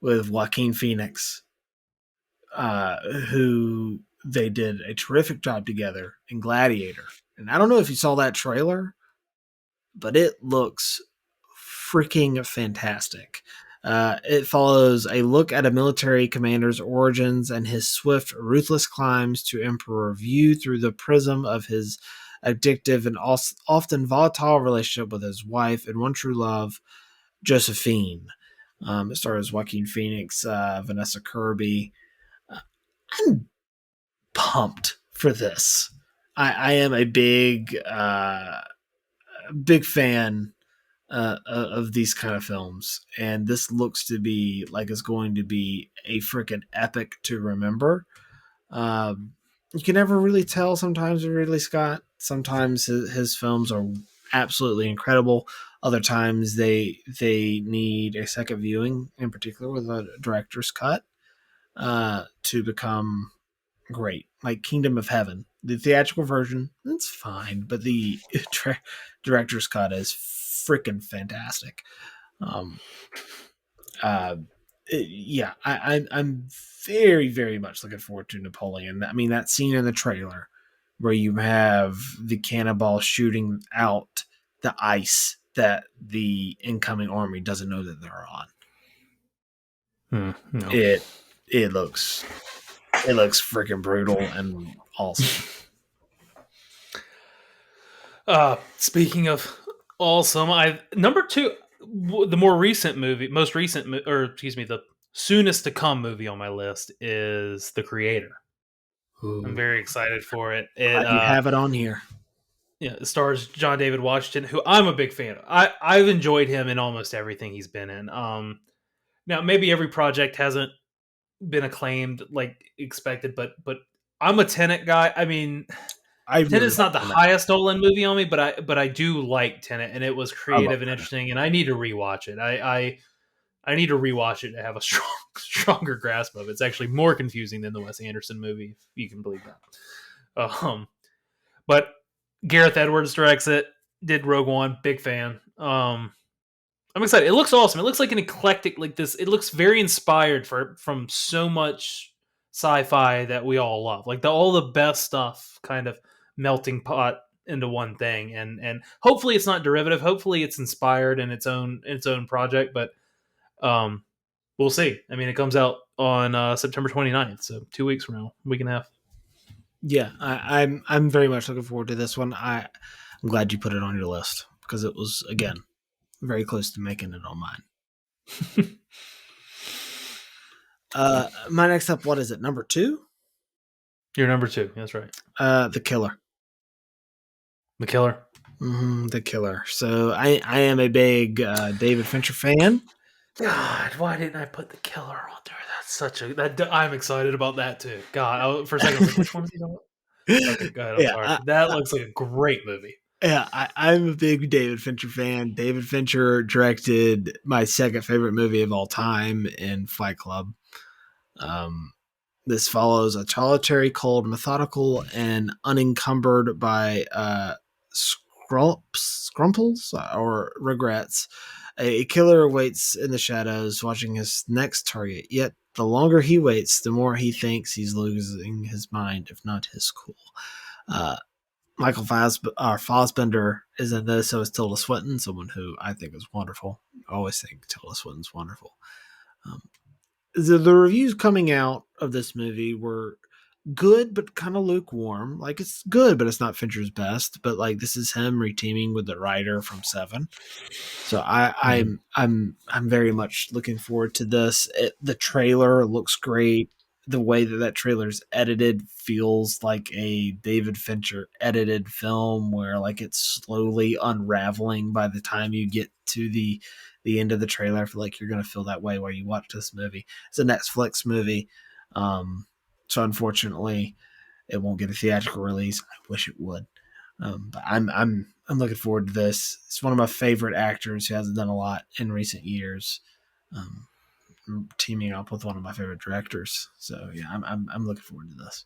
with Joaquin Phoenix, who they did a terrific job together in Gladiator. And I don't know if you saw that trailer, but it looks freaking fantastic. It follows a look at a military commander's origins and his swift, ruthless climbs to Emperor View through the prism of his addictive and often volatile relationship with his wife and one true love, Josephine. It stars Joaquin Phoenix, Vanessa Kirby. Uh, I'm pumped for this. I am a big fan of these kind of films, and this looks to be like it's going to be a freaking epic to remember. You can never really tell sometimes with Ridley Scott. Sometimes his films are absolutely incredible. Other times they need a second viewing, in particular with a director's cut, to become great. Like Kingdom of Heaven, the theatrical version, it's fine, but the director's cut is freaking fantastic. Um, uh, yeah, I'm very, very much looking forward to Napoleon. I mean, that scene in the trailer where you have the cannonball shooting out the ice that the incoming army doesn't know that they're on. No. It it looks freaking brutal and awesome. Speaking of awesome, I number two, the more recent movie, or excuse me, the soonest to come movie on my list is The Creator. I'm Ooh, very excited for it. It you have it on here. yeah, it stars John David Washington, who I'm a big fan of. I've enjoyed him in almost everything he's been in. Now maybe every project hasn't been acclaimed like expected, but I'm a Tenet guy. I mean, I really Tenet's not the like that. highest Nolan movie on me, but I do like Tenet, and it was I love creative and that. interesting, and I need to rewatch it. I need to rewatch it to have a stronger grasp of it. It's actually more confusing than the Wes Anderson movie, if you can believe that. But Gareth Edwards directs it. Did Rogue One, big fan. I'm excited. It looks awesome. It looks like an eclectic, like this. It looks very inspired from so much sci-fi that we all love. Like all the best stuff, kind of melting pot into one thing. And hopefully it's not derivative. Hopefully it's inspired in its own project. But we'll see. I mean, it comes out on September 29th, so 2 weeks from now, week and a half. Yeah, I'm very much looking forward to this one. I'm glad you put it on your list because it was again very close to making it on mine. My next up, what is it? Number two? You're number two. That's right. The Killer. The Killer. The Killer. So I am a big David Fincher fan. God, why didn't I put The Killer on there? That's I'm excited about that too. God, for a second I was like, which one is he talking about? Okay, go ahead. I'm Yeah, sorry. That looks like a great movie. yeah, I'm a big David Fincher fan. David Fincher directed my second favorite movie of all time in Fight Club. Um, this follows a solitary, cold, methodical, and unencumbered by scrumples or regrets. A killer waits in the shadows, watching his next target. Yet, the longer he waits, the more he thinks he's losing his mind, if not his cool. Uh, Michael Fassbender is in this, so is Tilda Swinton, someone who I think is wonderful. I always think Tilda Swinton's wonderful. Um, the reviews coming out of this movie were good but kind of lukewarm. Like it's good, but it's not Fincher's best. But like this is him reteaming with the writer from Seven. So I'm very much looking forward to this. The trailer looks great. The way that trailer's edited feels like a David Fincher edited film, where like it's slowly unraveling by the time you get to the end of the trailer. I feel like you're gonna feel that way while you watch this movie. It's a Netflix movie, so unfortunately, it won't get a theatrical release. I wish it would. But I'm looking forward to this. It's one of my favorite actors who hasn't done a lot in recent years. Um, Teaming up with one of my favorite directors. So yeah, I'm looking forward to this.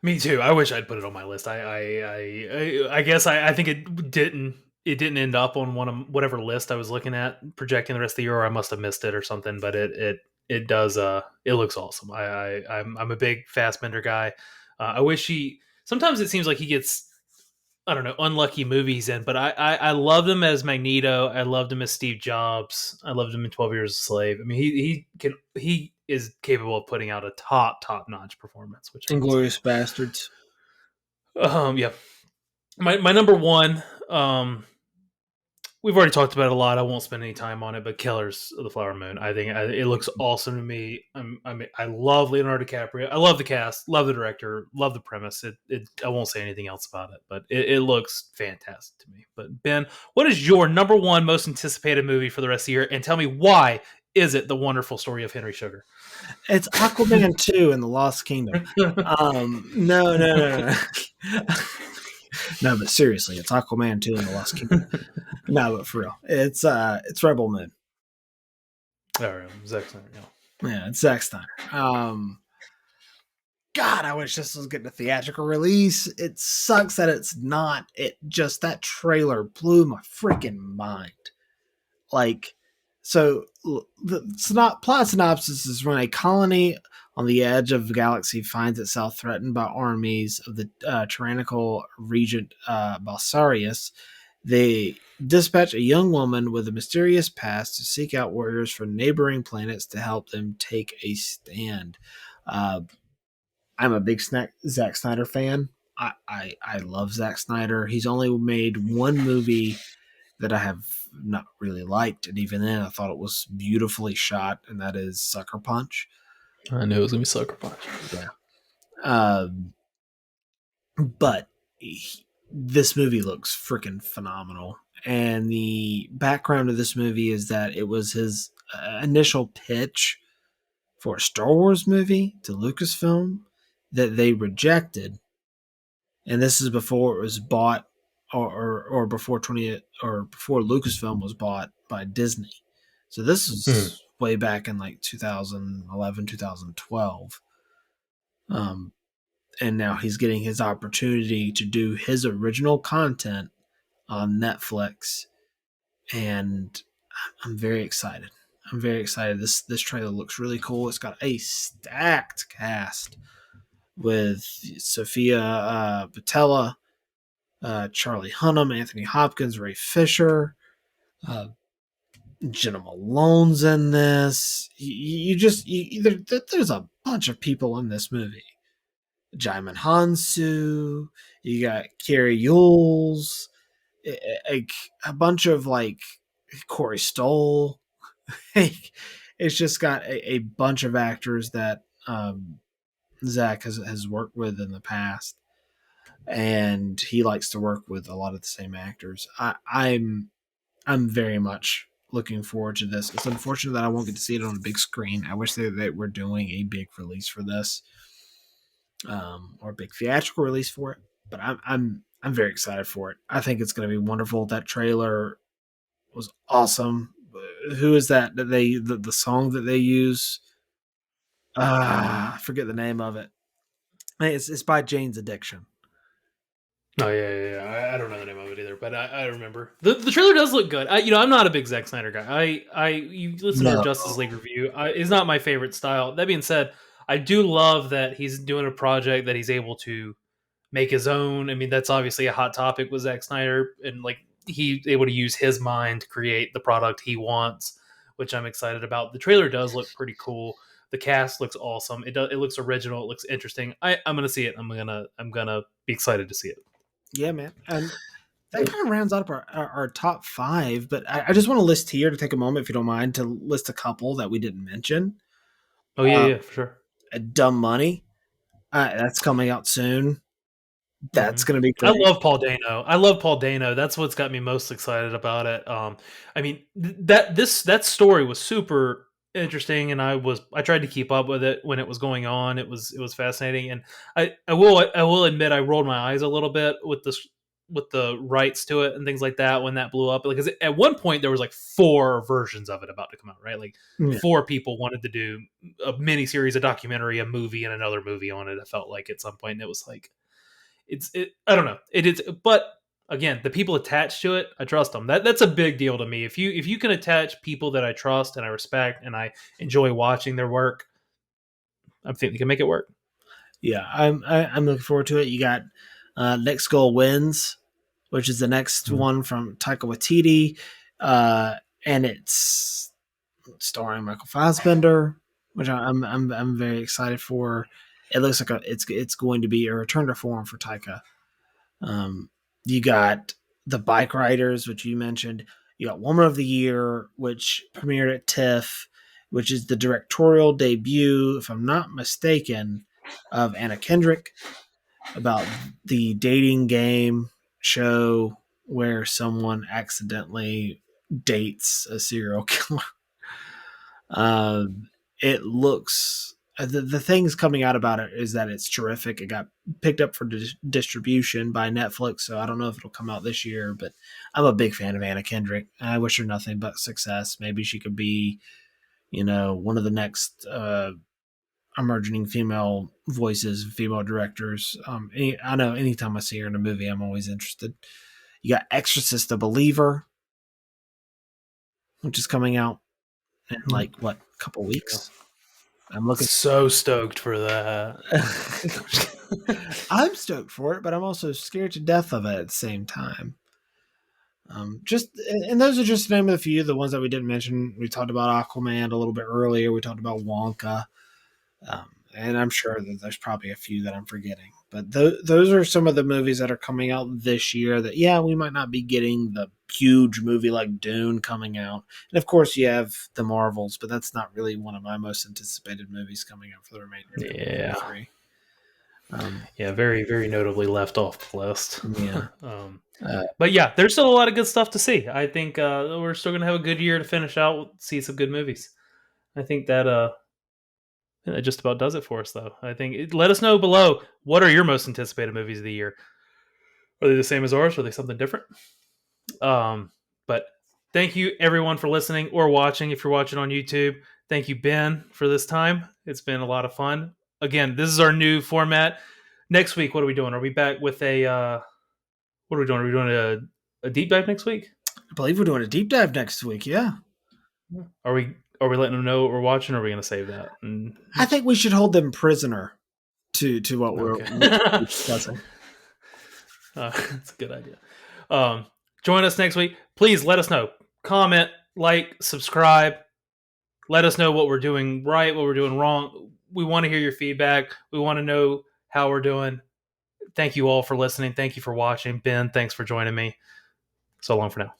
Me too. I wish I'd put it on my list. I guess I think it didn't end up on one of whatever list I was looking at projecting the rest of the year, or I must have missed it or something. But it does it looks awesome. I'm a big Fassbender guy. I wish he sometimes it seems like he gets I don't know, unlucky movie he's in, but I loved him as Magneto. I loved him as Steve Jobs. I loved him in 12 Years a Slave. I mean, he is capable of putting out a top notch performance, which I'm excited Inglorious Bastards. for. Yeah, my number one. We've already talked about it a lot. I won't spend any time on it, but Killers of the Flower Moon. I think it looks awesome to me. I love Leonardo DiCaprio. I love the cast, love the director, love the premise. I won't say anything else about it, but it looks fantastic to me. But Ben, what is your number one most anticipated movie for the rest of the year? And tell me why is it The Wonderful Story of Henry Sugar? It's Aquaman 2 in the Lost Kingdom. No. No, but seriously, it's Aquaman 2 in the Lost Kingdom. No, but for real, it's Rebel Moon. All right, Zack Snyder. Yeah, it's Zack Snyder. God, I wish this was getting a theatrical release. It sucks that it's not. It just that trailer blew my freaking mind. Like, so the plot synopsis is when a colony on the edge of the galaxy finds itself threatened by armies of the tyrannical regent Balsarius. They dispatch a young woman with a mysterious past to seek out warriors from neighboring planets to help them take a stand. Uh, I'm a big Zack Snyder fan. I love Zack Snyder. He's only made one movie that I have not really liked, and even then, I thought it was beautifully shot, and that is Sucker Punch. I knew it was gonna be Sucker Punch. Yeah. But this movie looks freaking phenomenal. And the background of this movie is that it was his initial pitch for a Star Wars movie to Lucasfilm that they rejected. And this is before it was bought or before before Lucasfilm was bought by Disney. So this is way back in like 2011, 2012. And now he's getting his opportunity to do his original content on Netflix, and I'm very excited. I'm very excited. This trailer looks really cool. It's got a stacked cast with Sophia Botella, Charlie Hunnam, Anthony Hopkins, Ray Fisher, uh, Jenna Malone's in this. There's a bunch of people in this movie. Jaimin Hansu, you got Carrie Yules, a bunch of like Corey Stoll. It's just got a bunch of actors that Zach has worked with in the past, and he likes to work with a lot of the same actors. I'm very much looking forward to this. It's unfortunate that I won't get to see it on a big screen. I wish they were doing a big release for this, or a big theatrical release for it. But I'm very excited for it. I think it's going to be wonderful. That trailer was awesome. Who is that? That the song that they use? I forget the name of it. It's by Jane's Addiction. Oh yeah. I don't know the name of it either, but I remember the trailer does look good. I'm not a big Zack Snyder guy. You listen to our No. Justice League review. It's not my favorite style. That being said, I do love that he's doing a project that he's able to make his own. I mean, that's obviously a hot topic with Zack Snyder, and like he's able to use his mind to create the product he wants, which I'm excited about. The trailer does look pretty cool. The cast looks awesome. It looks original. It looks interesting. I'm gonna see it. I'm gonna be excited to see it. Yeah, man. And that kind of rounds out our top five. But I just want to list here to take a moment, if you don't mind, to list a couple that we didn't mention. Oh yeah, for sure. Dumb Money. That's coming out soon. That's going to be I great. love Paul Dano. I love Paul Dano. That's what's got me most excited about it. I mean that story was super interesting, and I tried to keep up with it when it was going on. It was fascinating, and I will admit I rolled my eyes a little bit with the rights to it and things like that when that blew up, because at one point there was like 4 versions of it about to come out, right? Like Yeah. 4 people wanted to do a mini series, a documentary, a movie, and another movie on it. I felt like at some point, and it was like I don't know. It is, but again, the people attached to it, I trust them. That's a big deal to me. If you can attach people that I trust and I respect and I enjoy watching their work, I think they can make it work. Yeah, I'm looking forward to it. You got Next Goal Wins. which is the next one from Taika Waititi, and it's starring Michael Fassbender, which I'm very excited for. It looks like it's going to be a return to form for Taika. You got the Bike Riders, which you mentioned. You got Woman of the Year, which premiered at TIFF, which is the directorial debut, if I'm not mistaken, of Anna Kendrick, about the dating game show where someone accidentally dates a serial killer. It looks the things coming out about it is that it's terrific. It got picked up for distribution by Netflix, so I don't know if it'll come out this year. But I'm a big fan of Anna Kendrick. I wish her nothing but success. Maybe she could be, one of the next emerging female voices, female directors. I know anytime I see her in a movie, I'm always interested. You got Exorcist, a Believer, which is coming out in like a couple weeks. I'm looking so stoked for that. I'm stoked for it, but I'm also scared to death of it at the same time. And those are just to name a few. The ones that we didn't mention, we talked about Aquaman a little bit earlier. We talked about Wonka, and I'm sure that there's probably a few that I'm forgetting. But those are some of the movies that are coming out this year. That we might not be getting the huge movie like Dune coming out, and of course you have the Marvels, but that's not really one of my most anticipated movies coming out for the remainder of 2023. Very, very notably left off the list. Yeah. But yeah, there's still a lot of good stuff to see. I think we're still going to have a good year to finish out, see some good movies. I think that just about does it for us, though. I think let us know below, what are your most anticipated movies of the year? Are they the same as ours? Or are they something different? But thank you everyone for listening or watching. If you're watching on YouTube, thank you, Ben, for this time. It's been a lot of fun. Again, this is our new format. Next week, what are we doing? Are we back with what are we doing? Are we doing a deep dive next week? I believe we're doing a deep dive next week. Yeah. Are we letting them know what we're watching, or are we going to save that? I think we should hold them prisoner to what we're discussing. That's a good idea. Join us next week. Please let us know. Comment, like, subscribe. Let us know what we're doing right, what we're doing wrong. We want to hear your feedback. We want to know how we're doing. Thank you all for listening. Thank you for watching. Ben, thanks for joining me. So long for now.